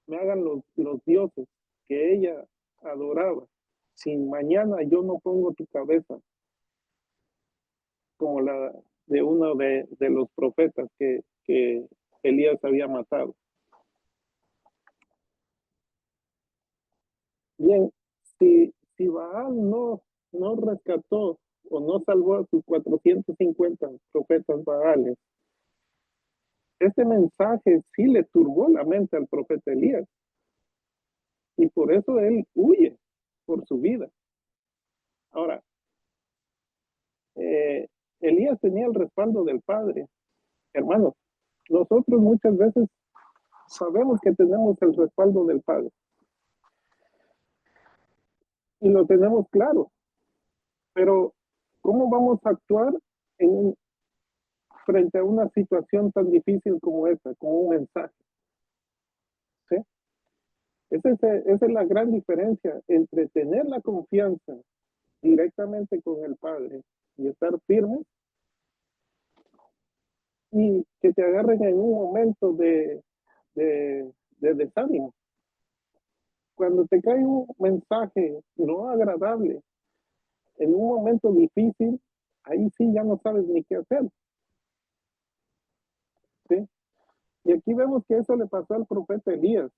me hagan los dioses que ella adoraba. Si mañana yo no pongo tu cabeza como la de uno de los profetas que Elías había matado. Bien, si Baal no rescató o no salvó a sus 450 profetas Baales, este mensaje sí le turbó la mente al profeta Elías y por eso él huye por su vida. Ahora, Elías tenía el respaldo del Padre. Hermanos, nosotros muchas veces sabemos que tenemos el respaldo del Padre y lo tenemos claro, pero ¿cómo vamos a actuar en, frente a una situación tan difícil como esta, como un mensaje? ¿Sí? Esa es la gran diferencia entre tener la confianza directamente con el Padre y estar firme y que te agarren en un momento de desánimo. Cuando te cae un mensaje no agradable, en un momento difícil, ahí sí ya no sabes ni qué hacer. ¿Sí? Y aquí vemos que eso le pasó al profeta Elías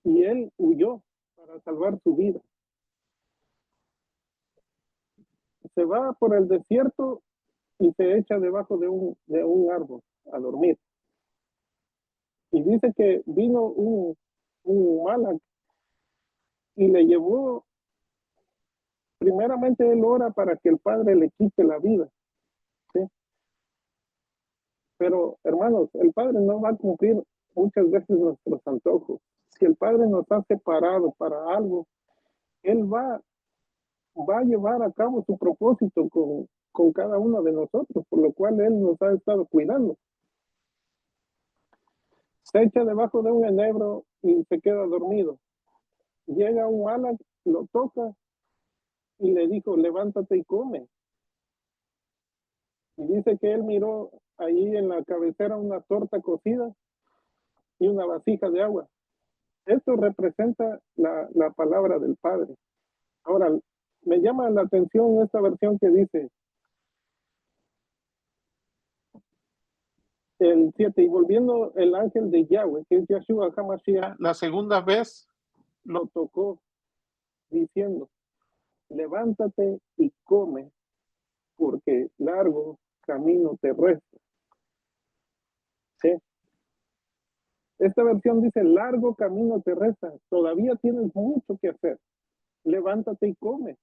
y él huyó para salvar su vida. Se va por el desierto y se echa debajo de un árbol a dormir. Y dice que vino un Malak y le llevó primeramente él ora para que el Padre le quite la vida, ¿sí? Pero, hermanos, el Padre no va a cumplir muchas veces nuestros antojos. Si el Padre nos ha separado para algo, Él va a llevar a cabo su propósito con cada uno de nosotros, por lo cual Él nos ha estado cuidando. Se echa debajo de un enebro y se queda dormido. Llega un ala, lo toca y le dijo, levántate y come. Y dice que él miró ahí en la cabecera una torta cocida y una vasija de agua. Esto representa la palabra del Padre. Ahora, me llama la atención esta versión que dice el 7, y volviendo el ángel de Yahweh, que es Yahshua HaMashiach, la segunda vez lo tocó diciendo, levántate y come, porque largo camino te resta. ¿Sí? Esta versión dice, largo camino te resta, todavía tienes mucho que hacer, levántate y come.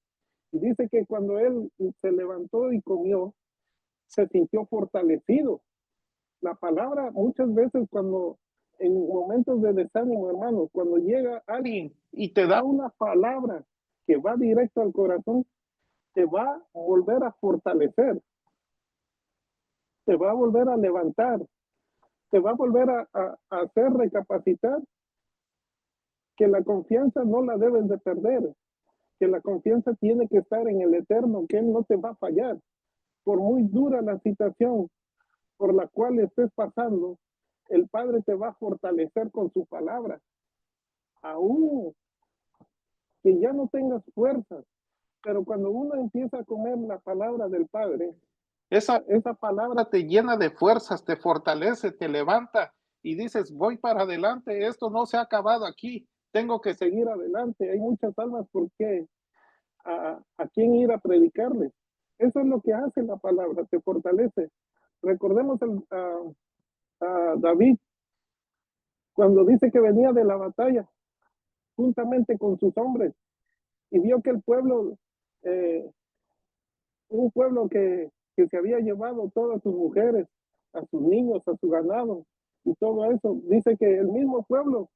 Y dice que cuando él se levantó y comió, se sintió fortalecido. La palabra muchas veces cuando en momentos de desánimo, hermanos, cuando llega alguien y te da una palabra que va directo al corazón, te va a volver a fortalecer, te va a volver a levantar, te va a volver a hacer recapacitar que la confianza no la debes de perder, que la confianza tiene que estar en el Eterno, que Él no te va a fallar. Por muy dura la situación por la cual estés pasando, el Padre te va a fortalecer con su palabra. Aún que ya no tengas fuerzas, pero cuando uno empieza a comer la palabra del Padre, esa palabra te llena de fuerzas, te fortalece, te levanta y dices, voy para adelante, esto no se ha acabado aquí, tengo que seguir adelante, hay muchas almas por qué, a quién ir a predicarles. Eso es lo que hace la palabra, te fortalece. Recordemos a David cuando dice que venía de la batalla juntamente con sus hombres y vio que el pueblo, eh, un pueblo que se había llevado todas sus mujeres, a sus niños, a su ganado y todo eso, dice que el mismo pueblo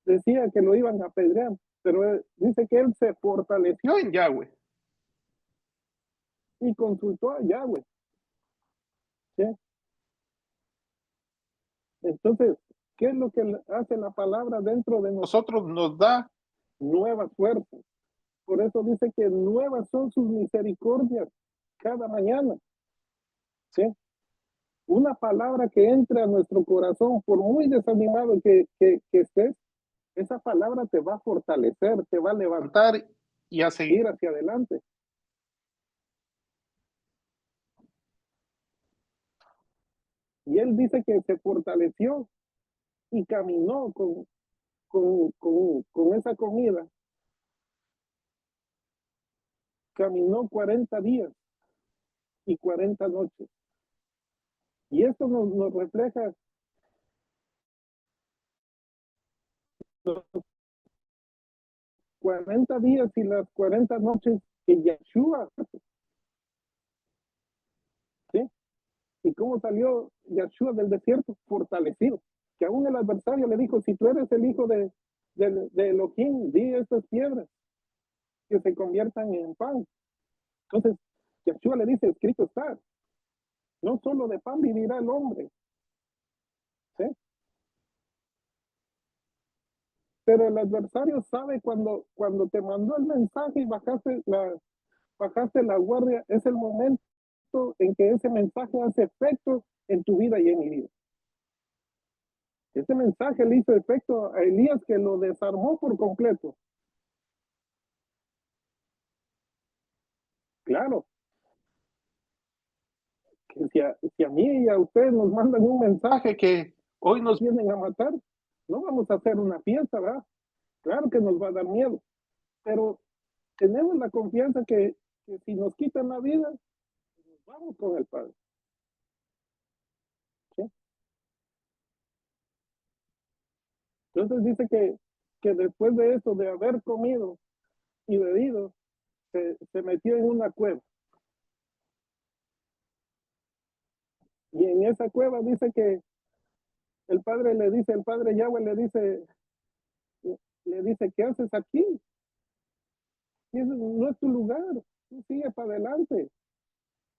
decía que lo iban a apedrear, pero dice que él se fortaleció en Yahweh y consultó a Yahweh. ¿Sí? Entonces, ¿qué es lo que hace la palabra dentro de nosotros? Nos da nuevas fuerzas. Por eso dice que nuevas son sus misericordias cada mañana. ¿Sí? Una palabra que entre a nuestro corazón, por muy desanimado que estés, esa palabra te va a fortalecer, te va a levantar y a seguir hacia adelante. Y él dice que se fortaleció y caminó con esa comida. Caminó 40 días y 40 noches. Y esto nos refleja los 40 días y las 40 noches que Yeshua, ¿sí? ¿Y cómo salió Yeshua del desierto? Fortalecido. Que aún el adversario le dijo, si tú eres el hijo de Elohim, di estas piedras que se conviertan en pan. Entonces, Yeshua le dice, escrito está, no solo de pan vivirá el hombre, ¿sí? Pero el adversario sabe cuando te mandó el mensaje y bajaste la guardia, es el momento en que ese mensaje hace efecto en tu vida y en mi vida. Ese mensaje le hizo efecto a Elías, que lo desarmó por completo. Claro, que si a mí y a ustedes nos mandan un mensaje que hoy nos vienen a matar, no vamos a hacer una fiesta, ¿verdad? Claro que nos va a dar miedo, pero tenemos la confianza que si nos quitan la vida, nos vamos con el Padre. ¿Sí? Entonces dice que después de eso, de haber comido y bebido, se metió en una cueva. Y en esa cueva dice que el padre Yahweh le dice, ¿qué haces aquí? Y no es tu lugar, tú sigue para adelante,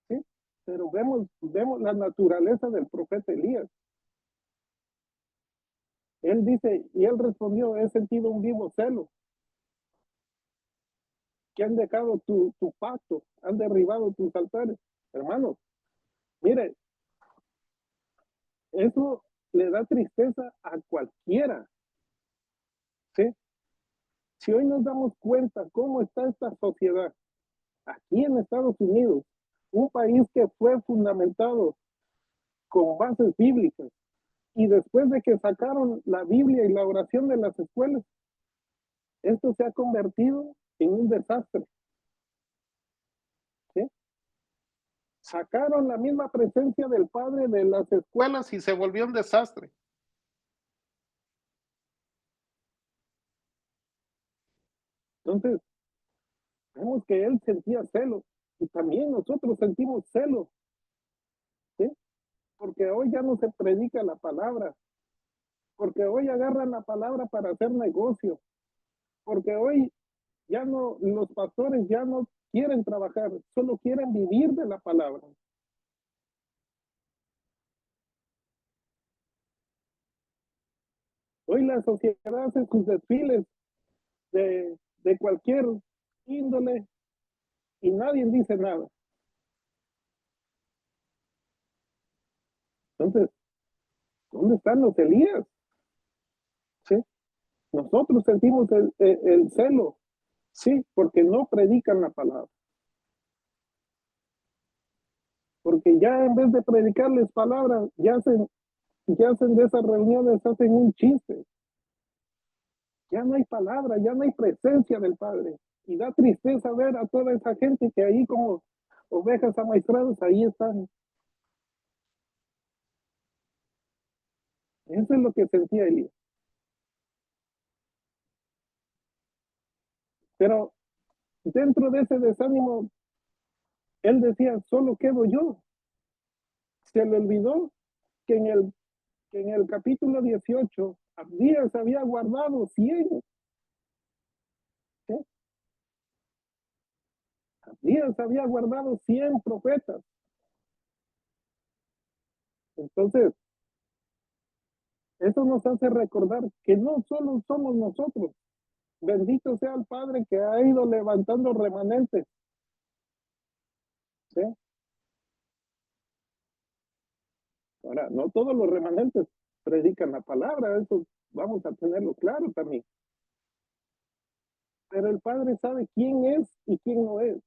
¿sí? Pero vemos la naturaleza del profeta Elías. Él dice, y él respondió, he sentido un vivo celo, que han dejado tu pacto, han derribado tus altares. Hermanos, mire, eso le da tristeza a cualquiera, ¿sí? Si hoy nos damos cuenta cómo está esta sociedad aquí en Estados Unidos, un país que fue fundamentado con bases bíblicas, y después de que sacaron la Biblia y la oración de las escuelas, esto se ha convertido en un desastre, ¿sí? Sacaron la misma presencia del Padre de las escuelas y se volvió un desastre. Entonces, vemos que él sentía celos y también nosotros sentimos celos, ¿sí? Porque hoy ya no se predica la palabra, porque hoy agarran la palabra para hacer negocio, porque hoy ya no, los pastores ya no quieren trabajar, solo quieren vivir de la palabra. Hoy la sociedad hace sus desfiles de cualquier índole y nadie dice nada. Entonces, ¿dónde están los Elías? ¿Sí? Nosotros sentimos el celo, sí, porque no predican la palabra. Porque ya en vez de predicarles palabras, ya hacen de esas reuniones, hacen un chiste. Ya no hay palabra, ya no hay presencia del Padre. Y da tristeza ver a toda esa gente que ahí como ovejas amaestradas, ahí están. Eso es lo que sentía Elías. Pero dentro de ese desánimo, él decía, solo quedo yo. Se le olvidó que en el capítulo 18, Abdías había guardado 100. ¿Sí? Abdías había guardado 100 profetas. Entonces, eso nos hace recordar que no solo somos nosotros. Bendito sea el Padre que ha ido levantando remanentes. ¿Sí? Ahora, no todos los remanentes predican la palabra, eso vamos a tenerlo claro también. Pero el Padre sabe quién es y quién no es.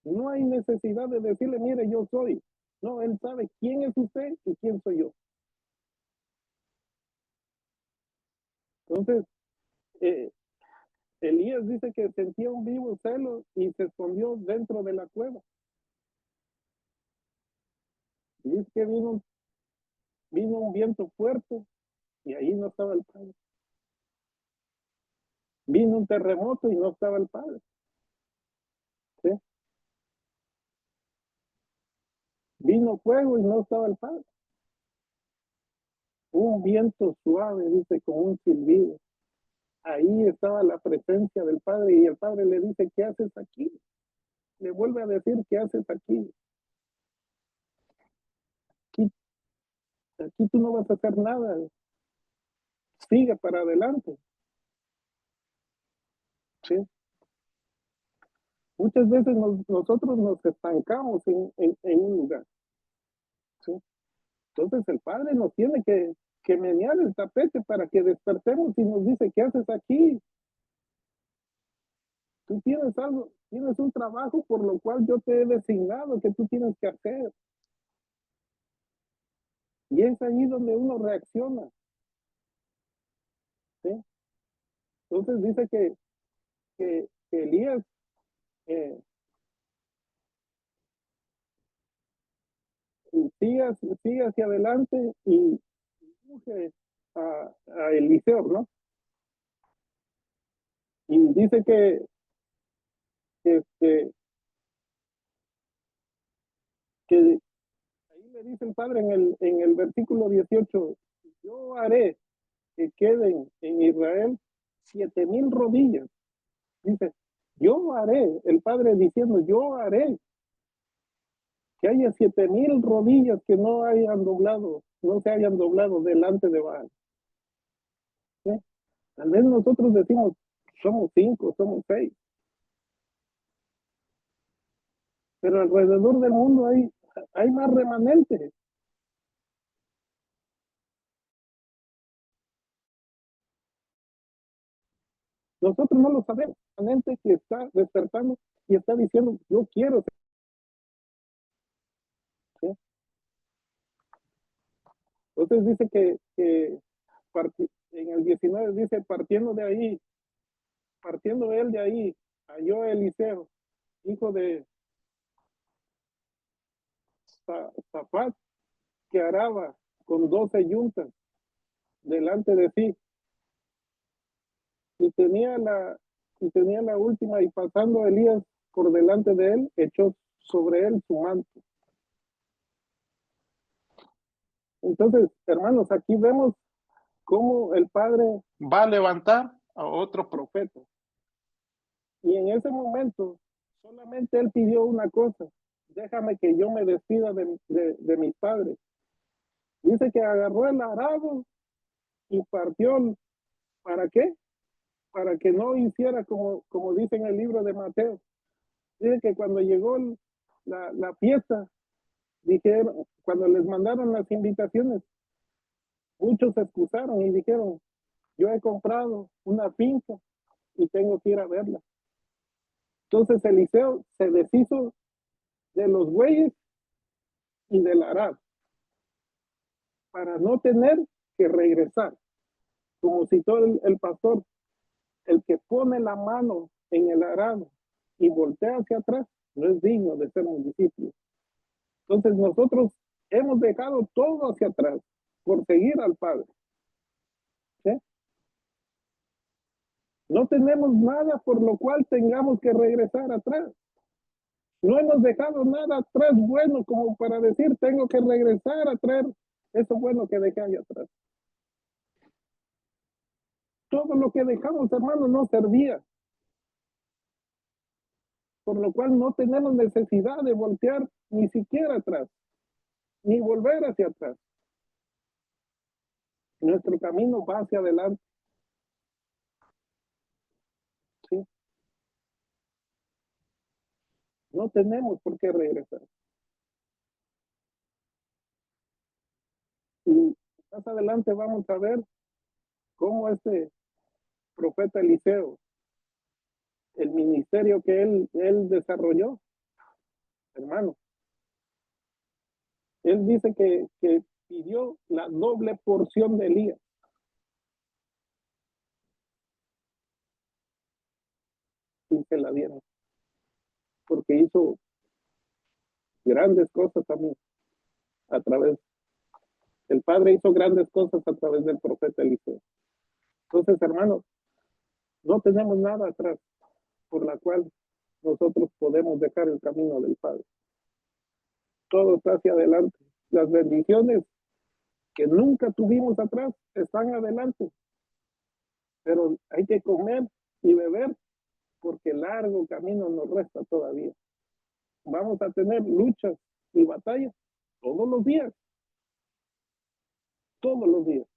No hay necesidad de decirle, mire, yo soy. No, Él sabe quién es usted y quién soy yo. Entonces, eh, Elías dice que sentía un vivo celo y se escondió dentro de la cueva. Y es que vino un viento fuerte y ahí no estaba el Padre. Vino un terremoto y no estaba el Padre. ¿Sí? Vino fuego y no estaba el Padre. Un viento suave, dice, con un silbido. Ahí estaba la presencia del Padre y el Padre le dice, ¿qué haces aquí? Le vuelve a decir, ¿qué haces aquí? Aquí, aquí tú no vas a hacer nada. Sigue para adelante. ¿Sí? Muchas veces nosotros nos estancamos en un lugar. ¿Sí? Entonces el Padre nos tiene que menear el tapete para que despertemos y nos dice, ¿qué haces aquí? Tú tienes algo, tienes un trabajo por lo cual yo te he designado que tú tienes que hacer. Y es ahí donde uno reacciona. ¿Sí? Entonces dice que Elías eh, sigue hacia adelante y urge a Eliseo, ¿no? Y dice este, que ahí le dice el Padre en el versículo 18, yo haré que queden en Israel 7,000 rodillas. Dice, yo haré, el Padre diciendo, yo haré que haya 7,000 rodillas que no hayan doblado, no se hayan doblado delante de Baal. ¿Sí? Tal vez nosotros decimos, somos 5, somos 6, pero alrededor del mundo hay más remanentes. Nosotros no lo sabemos. Remanente que está despertando y está diciendo, yo quiero. ¿Sí? Entonces dice que en el 19 dice, partiendo él de ahí, halló a Eliseo, hijo de Safat, que araba con 12 yuntas delante de sí, y tenía la última, y pasando Elías por delante de él, echó sobre él su manto. Entonces, hermanos, aquí vemos cómo el Padre va a levantar a otro profeta. Y en ese momento, solamente él pidió una cosa: déjame que yo me despida de mis padres. Dice que agarró el arado y partió. ¿Para qué? Para que no hiciera como dice en el libro de Mateo. Dice que cuando llegó la fiesta, dijeron, cuando les mandaron las invitaciones, muchos se excusaron y dijeron, yo he comprado una finca y tengo que ir a verla. Entonces Eliseo se deshizo de los bueyes y del arado para no tener que regresar. Como citó el pastor, el que pone la mano en el arado y voltea hacia atrás no es digno de ser un discípulo. Entonces nosotros hemos dejado todo hacia atrás por seguir al Padre. ¿Sí? No tenemos nada por lo cual tengamos que regresar atrás. No hemos dejado nada atrás bueno como para decir tengo que regresar a traer eso bueno que dejé allá atrás. Todo lo que dejamos, hermano, no servía. Por lo cual no tenemos necesidad de voltear ni siquiera atrás, ni volver hacia atrás. Nuestro camino va hacia adelante. ¿Sí? No tenemos por qué regresar. Y más adelante vamos a ver cómo este profeta Eliseo, el ministerio que él desarrolló, hermano, él dice que pidió la doble porción de Elías. Y se la dieron. Porque hizo grandes cosas también a través. El Padre hizo grandes cosas a través del profeta Eliseo. Entonces, hermanos, no tenemos nada atrás por la cual nosotros podemos dejar el camino del Padre. Todo está hacia adelante. Las bendiciones que nunca tuvimos atrás están adelante. Pero hay que comer y beber porque largo camino nos resta todavía. Vamos a tener luchas y batallas todos los días. Todos los días.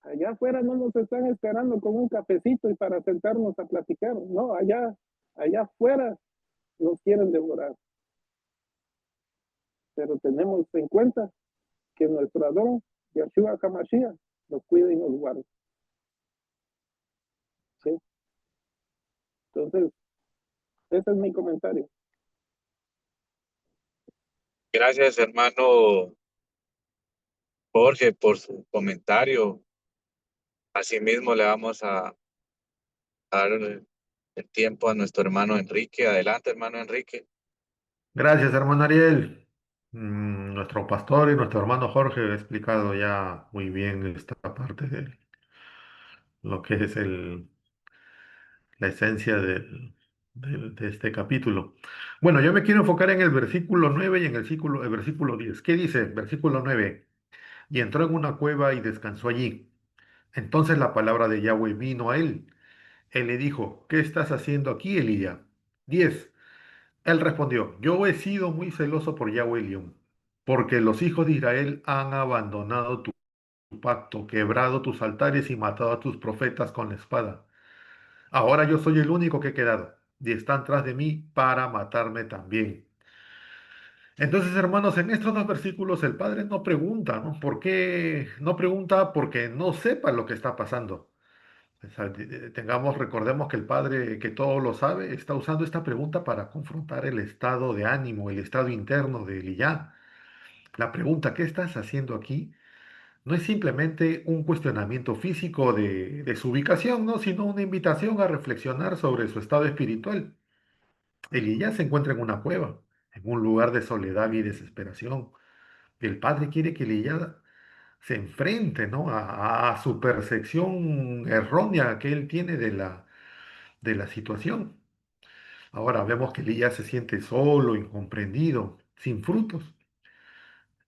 Allá afuera no nos están esperando con un cafecito y para sentarnos a platicar. No, allá afuera nos quieren devorar. Pero tenemos en cuenta que nuestro Adón, Yeshua HaMashiach, nos cuida y nos guarda. ¿Sí? Entonces, ese es mi comentario. Gracias, hermano Jorge, por su comentario. Asimismo, le vamos a dar el tiempo a nuestro hermano Enrique. Adelante, hermano Enrique. Gracias, hermano Ariel. Nuestro pastor y nuestro hermano Jorge ha explicado ya muy bien esta parte de lo que es la esencia de este capítulo. Bueno, yo me quiero enfocar en el versículo 9 y en el versículo 10. ¿Qué dice? Versículo 9. Y entró en una cueva y descansó allí. Entonces la palabra de Yahweh vino a él. Él le dijo, ¿qué estás haciendo aquí, Elías? 10. Él respondió, yo he sido muy celoso por Yahweh Elión, porque los hijos de Israel han abandonado tu pacto, quebrado tus altares y matado a tus profetas con la espada. Ahora yo soy el único que he quedado, y están tras de mí para matarme también. Entonces, hermanos, en estos dos versículos el Padre no pregunta, ¿no? ¿Por qué? No pregunta porque no sepa lo que está pasando. O sea, recordemos que el Padre, que todo lo sabe, está usando esta pregunta para confrontar el estado de ánimo, el estado interno de Eliyá. La pregunta, ¿qué estás haciendo aquí? No es simplemente un cuestionamiento físico de su ubicación, ¿no? Sino una invitación a reflexionar sobre su estado espiritual. Elías se encuentra en una cueva, en un lugar de soledad y desesperación. El Padre quiere que Elías se enfrente, ¿no? a su percepción errónea que él tiene de la situación. Ahora vemos que Elías se siente solo, incomprendido, sin frutos.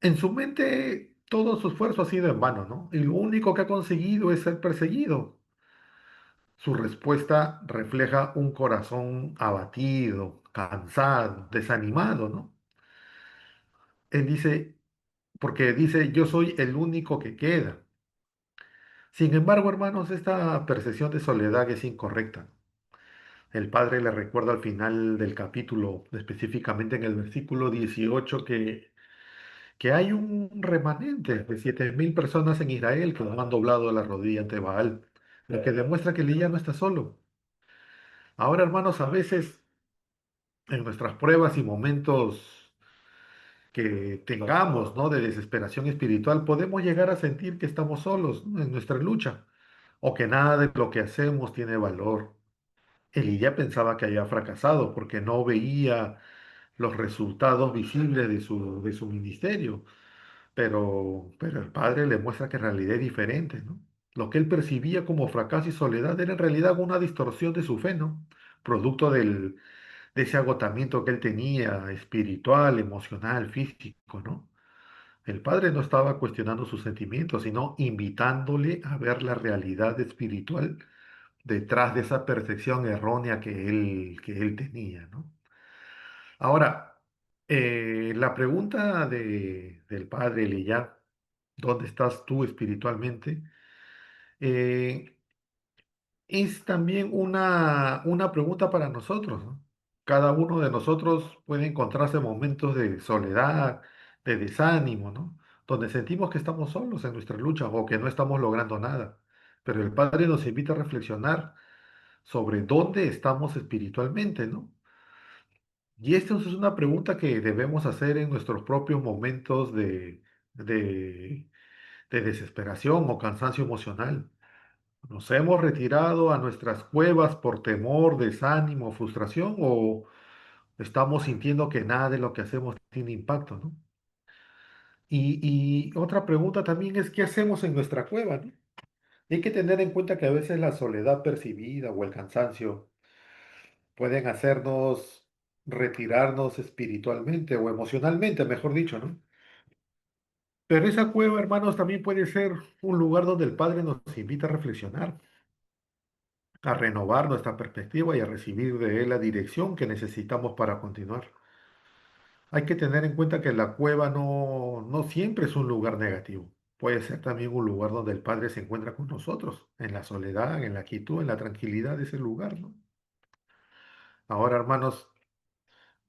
En su mente todo su esfuerzo ha sido en vano, ¿no? Y lo único que ha conseguido es ser perseguido. Su respuesta refleja un corazón abatido, cansado, desanimado, ¿no? Él dice, porque dice, yo soy el único que queda. Sin embargo, hermanos, esta percepción de soledad es incorrecta. El padre le recuerda al final del capítulo, específicamente en el versículo 18, que hay un remanente de 7.000 personas en Israel que no han doblado la rodilla ante Baal, lo que demuestra que Elías no está solo. Ahora, hermanos, a veces en nuestras pruebas y momentos que tengamos, ¿no? de desesperación espiritual, podemos llegar a sentir que estamos solos, ¿no? en nuestra lucha, o que nada de lo que hacemos tiene valor. Elías pensaba que había fracasado porque no veía los resultados visibles de su ministerio, pero el padre le muestra que en realidad es diferente, ¿no? Lo que él percibía como fracaso y soledad era en realidad una distorsión de su fe, ¿no? Producto de ese agotamiento que él tenía, espiritual, emocional, físico, ¿no? El padre no estaba cuestionando sus sentimientos, sino invitándole a ver la realidad espiritual detrás de esa percepción errónea que él tenía, ¿no? Ahora, la pregunta del padre Eliyá, ¿dónde estás tú espiritualmente? Eh, es también una pregunta para nosotros, ¿no? Cada uno de nosotros puede encontrarse momentos de soledad, de desánimo, ¿no? Donde sentimos que estamos solos en nuestra lucha o que no estamos logrando nada. Pero el Padre nos invita a reflexionar sobre dónde estamos espiritualmente, ¿no? Y esta es una pregunta que debemos hacer en nuestros propios momentos de, de desesperación o cansancio emocional. ¿Nos hemos retirado a nuestras cuevas por temor, desánimo, frustración o estamos sintiendo que nada de lo que hacemos tiene impacto, ¿no? Y otra pregunta también es, ¿qué hacemos en nuestra cueva, ¿no? Hay que tener en cuenta que a veces la soledad percibida o el cansancio pueden hacernos retirarnos espiritualmente o emocionalmente, mejor dicho, ¿no? Pero esa cueva, hermanos, también puede ser un lugar donde el Padre nos invita a reflexionar, a renovar nuestra perspectiva y a recibir de Él la dirección que necesitamos para continuar. Hay que tener en cuenta que la cueva no siempre es un lugar negativo. Puede ser también un lugar donde el Padre se encuentra con nosotros, en la soledad, en la quietud, en la tranquilidad de ese lugar, ¿no? Ahora, hermanos,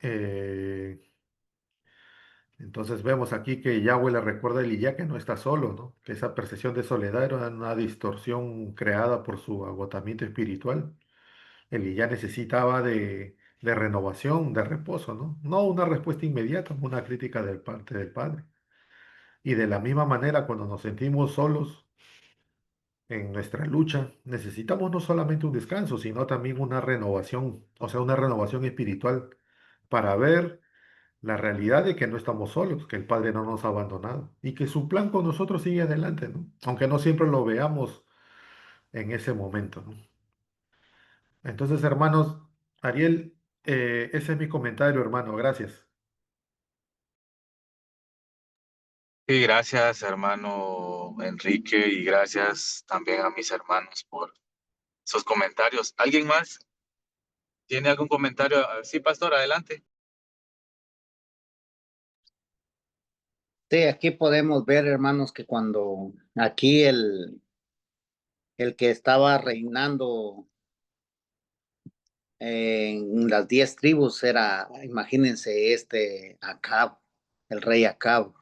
eh, entonces vemos aquí que Yahweh le recuerda a Eliyá que no está solo, ¿no? Que esa percepción de soledad era una distorsión creada por su agotamiento espiritual. Eliyá necesitaba de renovación, de reposo, ¿no? No una respuesta inmediata, una crítica del parte del Padre. Y de la misma manera, cuando nos sentimos solos en nuestra lucha, necesitamos no solamente un descanso, sino también una renovación, o sea, una renovación espiritual para ver la realidad de que no estamos solos, que el Padre no nos ha abandonado y que su plan con nosotros sigue adelante, ¿no? Aunque no siempre lo veamos en ese momento, ¿no? Entonces, hermanos, Ariel, ese es mi comentario, hermano. Gracias. Sí, gracias, hermano Enrique, y gracias también a mis hermanos por sus comentarios. ¿Alguien más tiene algún comentario? Ah, sí, pastor, adelante. Sí, aquí podemos ver, hermanos, que cuando aquí el que estaba reinando en las 10 tribus era, imagínense, Acab, el rey Acab,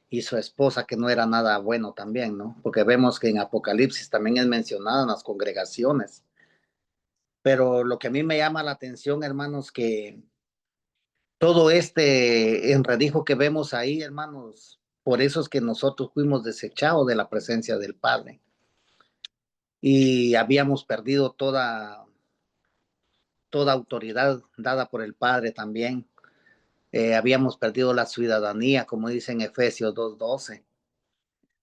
y su esposa, que no era nada bueno también, ¿no? Porque vemos que en Apocalipsis también es mencionada en las congregaciones. Pero lo que a mí me llama la atención, hermanos, que todo este enredijo que vemos ahí, hermanos, por eso es que nosotros fuimos desechados de la presencia del Padre y habíamos perdido toda autoridad dada por el Padre también. Habíamos perdido la ciudadanía, como dice en Efesios 2:12.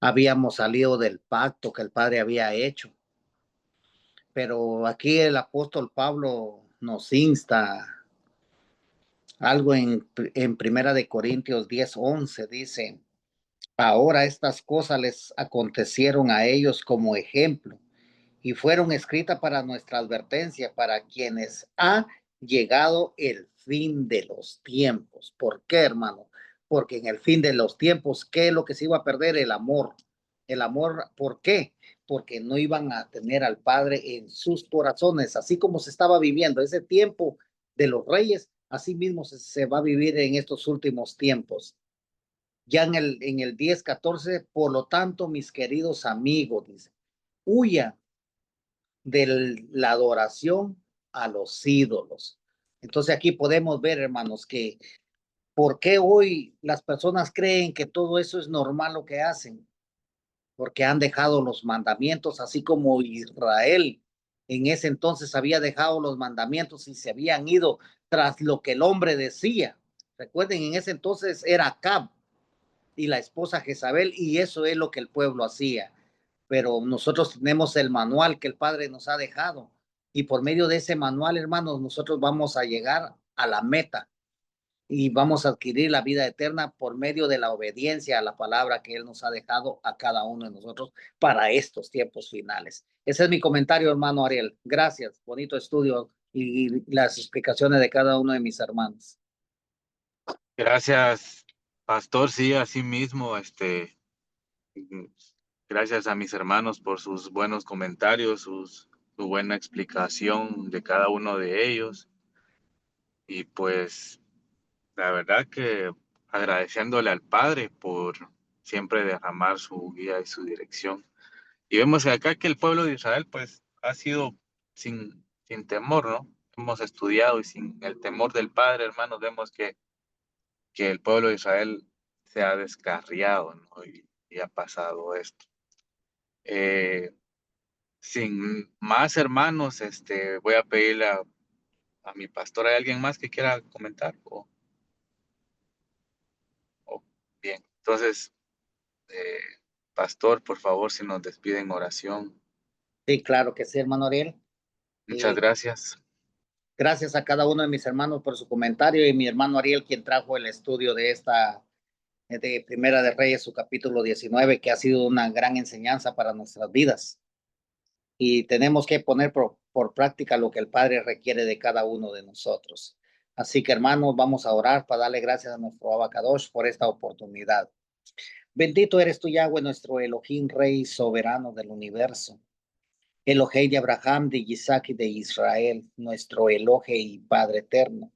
Habíamos salido del pacto que el Padre había hecho. Pero aquí el apóstol Pablo nos insta algo en Primera de Corintios 10:11, dice: ahora estas cosas les acontecieron a ellos como ejemplo y fueron escritas para nuestra advertencia, para quienes ha llegado el fin de los tiempos. ¿Por qué, hermano? Porque en el fin de los tiempos, ¿qué es lo que se iba a perder? El amor. El amor, ¿por qué? Porque no iban a tener al Padre en sus corazones, así como se estaba viviendo ese tiempo de los reyes, así mismo se va a vivir en estos últimos tiempos. Ya en el 10:14, por lo tanto, mis queridos amigos, dice, huya de la adoración a los ídolos. Entonces aquí podemos ver, hermanos, que por qué hoy las personas creen que todo eso es normal lo que hacen, porque han dejado los mandamientos, así como Israel en ese entonces había dejado los mandamientos y se habían ido tras lo que el hombre decía. Recuerden, en ese entonces era Acab y la esposa Jezabel, y eso es lo que el pueblo hacía. Pero nosotros tenemos el manual que el Padre nos ha dejado, y por medio de ese manual, hermanos, nosotros vamos a llegar a la meta y vamos a adquirir la vida eterna por medio de la obediencia a la palabra que Él nos ha dejado a cada uno de nosotros para estos tiempos finales. Ese es mi comentario, hermano Ariel. Gracias, bonito estudio y las explicaciones de cada uno de mis hermanos. Gracias, pastor. Sí, así mismo, mm, gracias a mis hermanos por sus buenos comentarios, su buena explicación de cada uno de ellos. Y pues, la verdad que agradeciéndole al Padre por siempre derramar su guía y su dirección. Y vemos acá que el pueblo de Israel, pues, ha sido sin temor, ¿no? Hemos estudiado y sin el temor del Padre, hermanos, vemos que el pueblo de Israel se ha descarriado, ¿no? Y ha pasado esto. Eh, Sin más, hermanos, voy a pedirle a mi pastor, ¿hay alguien más que quiera comentar? O bien, entonces, eh, pastor, por favor, si nos despide en oración. Sí, claro que sí, hermano Ariel. Muchas gracias. Gracias a cada uno de mis hermanos por su comentario y mi hermano Ariel, quien trajo el estudio de Primera de Reyes, su capítulo 19, que ha sido una gran enseñanza para nuestras vidas. Y tenemos que poner por práctica lo que el Padre requiere de cada uno de nosotros. Así que, hermanos, vamos a orar para darle gracias a nuestro Abacadosh por esta oportunidad. Bendito eres tú, Yahweh, nuestro Elohim, Rey soberano del universo. Elohei de Abraham, de Isaac y de Israel, nuestro Elohe y Padre eterno.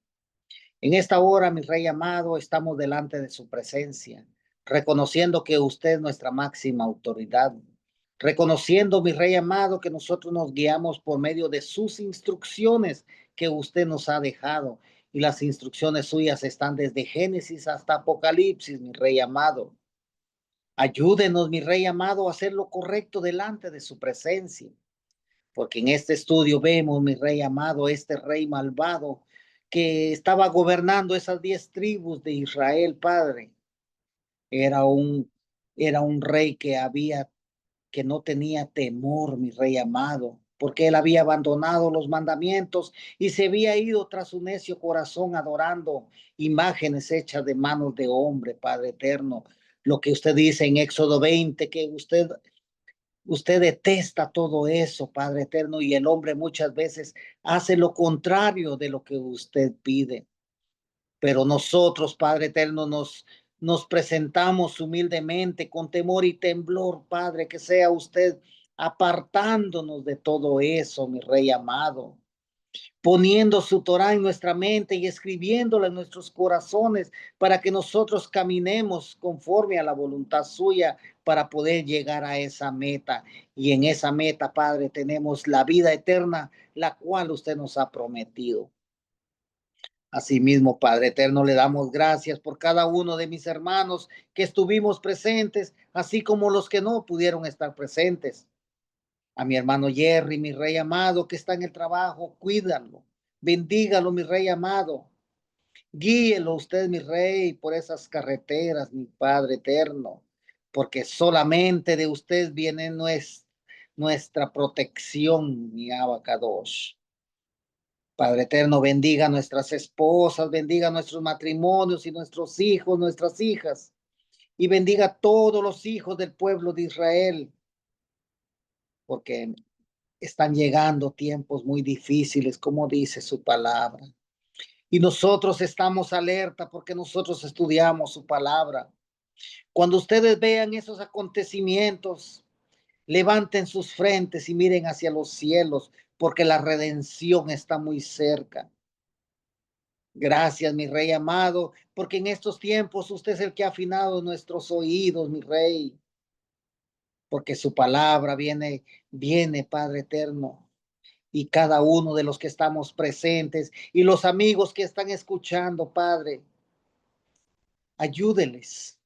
En esta hora, mi Rey amado, estamos delante de su presencia, reconociendo que usted es nuestra máxima autoridad, reconociendo, mi Rey amado, que nosotros nos guiamos por medio de sus instrucciones que usted nos ha dejado. Y las instrucciones suyas están desde Génesis hasta Apocalipsis, mi Rey amado. Ayúdenos, mi Rey amado, a hacer lo correcto delante de su presencia. Porque en este estudio vemos, mi Rey amado, este rey malvado que estaba gobernando esas 10 tribus de Israel, Padre. Era un, era un rey que no tenía temor, mi Rey amado. porque él había abandonado los mandamientos y se había ido tras su necio corazón adorando imágenes hechas de manos de hombre, Padre eterno. Lo que usted dice en Éxodo 20, que usted detesta todo eso, Padre eterno, y el hombre muchas veces hace lo contrario de lo que usted pide. Pero nosotros, Padre eterno, nos presentamos humildemente con temor y temblor, Padre, que sea usted apartándonos de todo eso, mi Rey amado, poniendo su Torah en nuestra mente y escribiéndola en nuestros corazones para que nosotros caminemos conforme a la voluntad suya para poder llegar a esa meta. Y en esa meta, Padre, tenemos la vida eterna, la cual usted nos ha prometido. Asimismo, Padre eterno, le damos gracias por cada uno de mis hermanos que estuvimos presentes, así como los que no pudieron estar presentes. A mi hermano Jerry, mi Rey amado, que está en el trabajo, cuídalo, bendígalo, mi Rey amado. Guíelo usted, mi Rey, por esas carreteras, mi Padre eterno, porque solamente de usted viene nuestra protección, mi Abacadosh. Padre eterno, bendiga a nuestras esposas, bendiga a nuestros matrimonios y nuestros hijos, nuestras hijas, y bendiga a todos los hijos del pueblo de Israel, porque están llegando tiempos muy difíciles, como dice su palabra. Y nosotros estamos alerta porque nosotros estudiamos su palabra. Cuando ustedes vean esos acontecimientos, levanten sus frentes y miren hacia los cielos, porque la redención está muy cerca. Gracias, mi Rey amado, porque en estos tiempos usted es el que ha afinado nuestros oídos, mi Rey, porque su palabra viene, Padre eterno, y cada uno de los que estamos presentes y los amigos que están escuchando, Padre, ayúdenles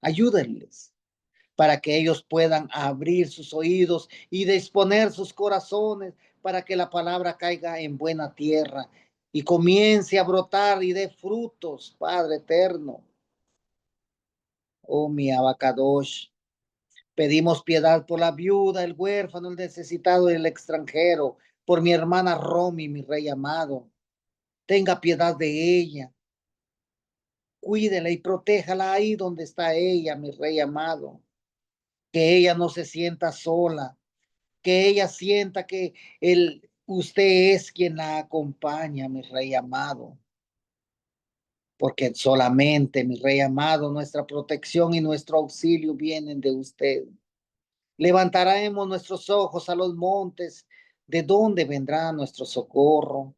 para que ellos puedan abrir sus oídos y disponer sus corazones para que la palabra caiga en buena tierra y comience a brotar y dé frutos, Padre eterno. Oh, mi Abacadosh, pedimos piedad por la viuda, el huérfano, el necesitado y el extranjero, por mi hermana Romy, mi Rey amado. Tenga piedad de ella, cuídela y protéjala ahí donde está ella, mi Rey amado. Que ella no se sienta sola, que ella sienta que usted es quien la acompaña, mi Rey amado. Porque solamente, mi Rey amado, nuestra protección y nuestro auxilio vienen de usted. Levantaremos nuestros ojos a los montes, ¿de dónde vendrá nuestro socorro?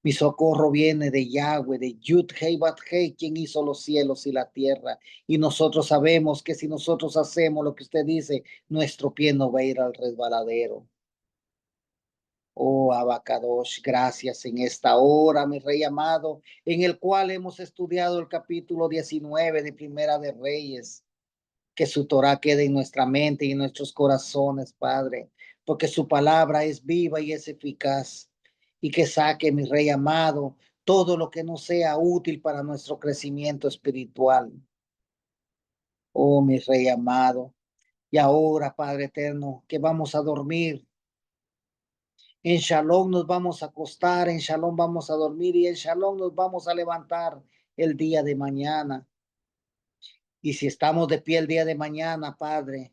Mi socorro viene de Yahweh, de Yud-Hei Bat-Hei, quien hizo los cielos y la tierra. Y nosotros sabemos que si nosotros hacemos lo que usted dice, nuestro pie no va a ir al resbaladero. Oh, Abacadosh, gracias en esta hora, mi Rey amado, en el cual hemos estudiado el capítulo 19 de Primera de Reyes. Que su Torah quede en nuestra mente y en nuestros corazones, Padre, porque su palabra es viva y es eficaz. Y que saque, mi Rey amado, todo lo que no sea útil para nuestro crecimiento espiritual. Oh, mi Rey amado. Y ahora, Padre eterno, que vamos a dormir. En Shalom nos vamos a acostar, en Shalom vamos a dormir y en Shalom nos vamos a levantar el día de mañana. Y si estamos de pie el día de mañana, Padre,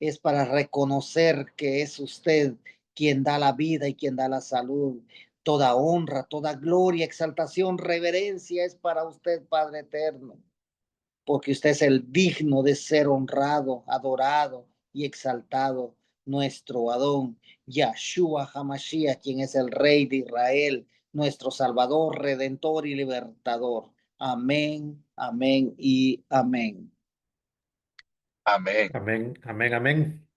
es para reconocer que es usted quien da la vida y quien da la salud. Toda honra, toda gloria, exaltación, reverencia es para usted, Padre eterno, porque usted es el digno de ser honrado, adorado y exaltado, nuestro Adón, Yahshua Hamashiach, quien es el Rey de Israel, nuestro Salvador, Redentor y Libertador. Amén, amén y amén. Amén. Amén, amén, amén.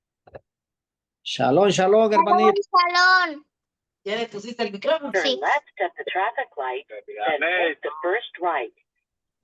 Shalom, shalom, hermanito. Salón. ¿Ya le pusiste el micrófono? Sí. Turn left at the traffic light, then take the first right.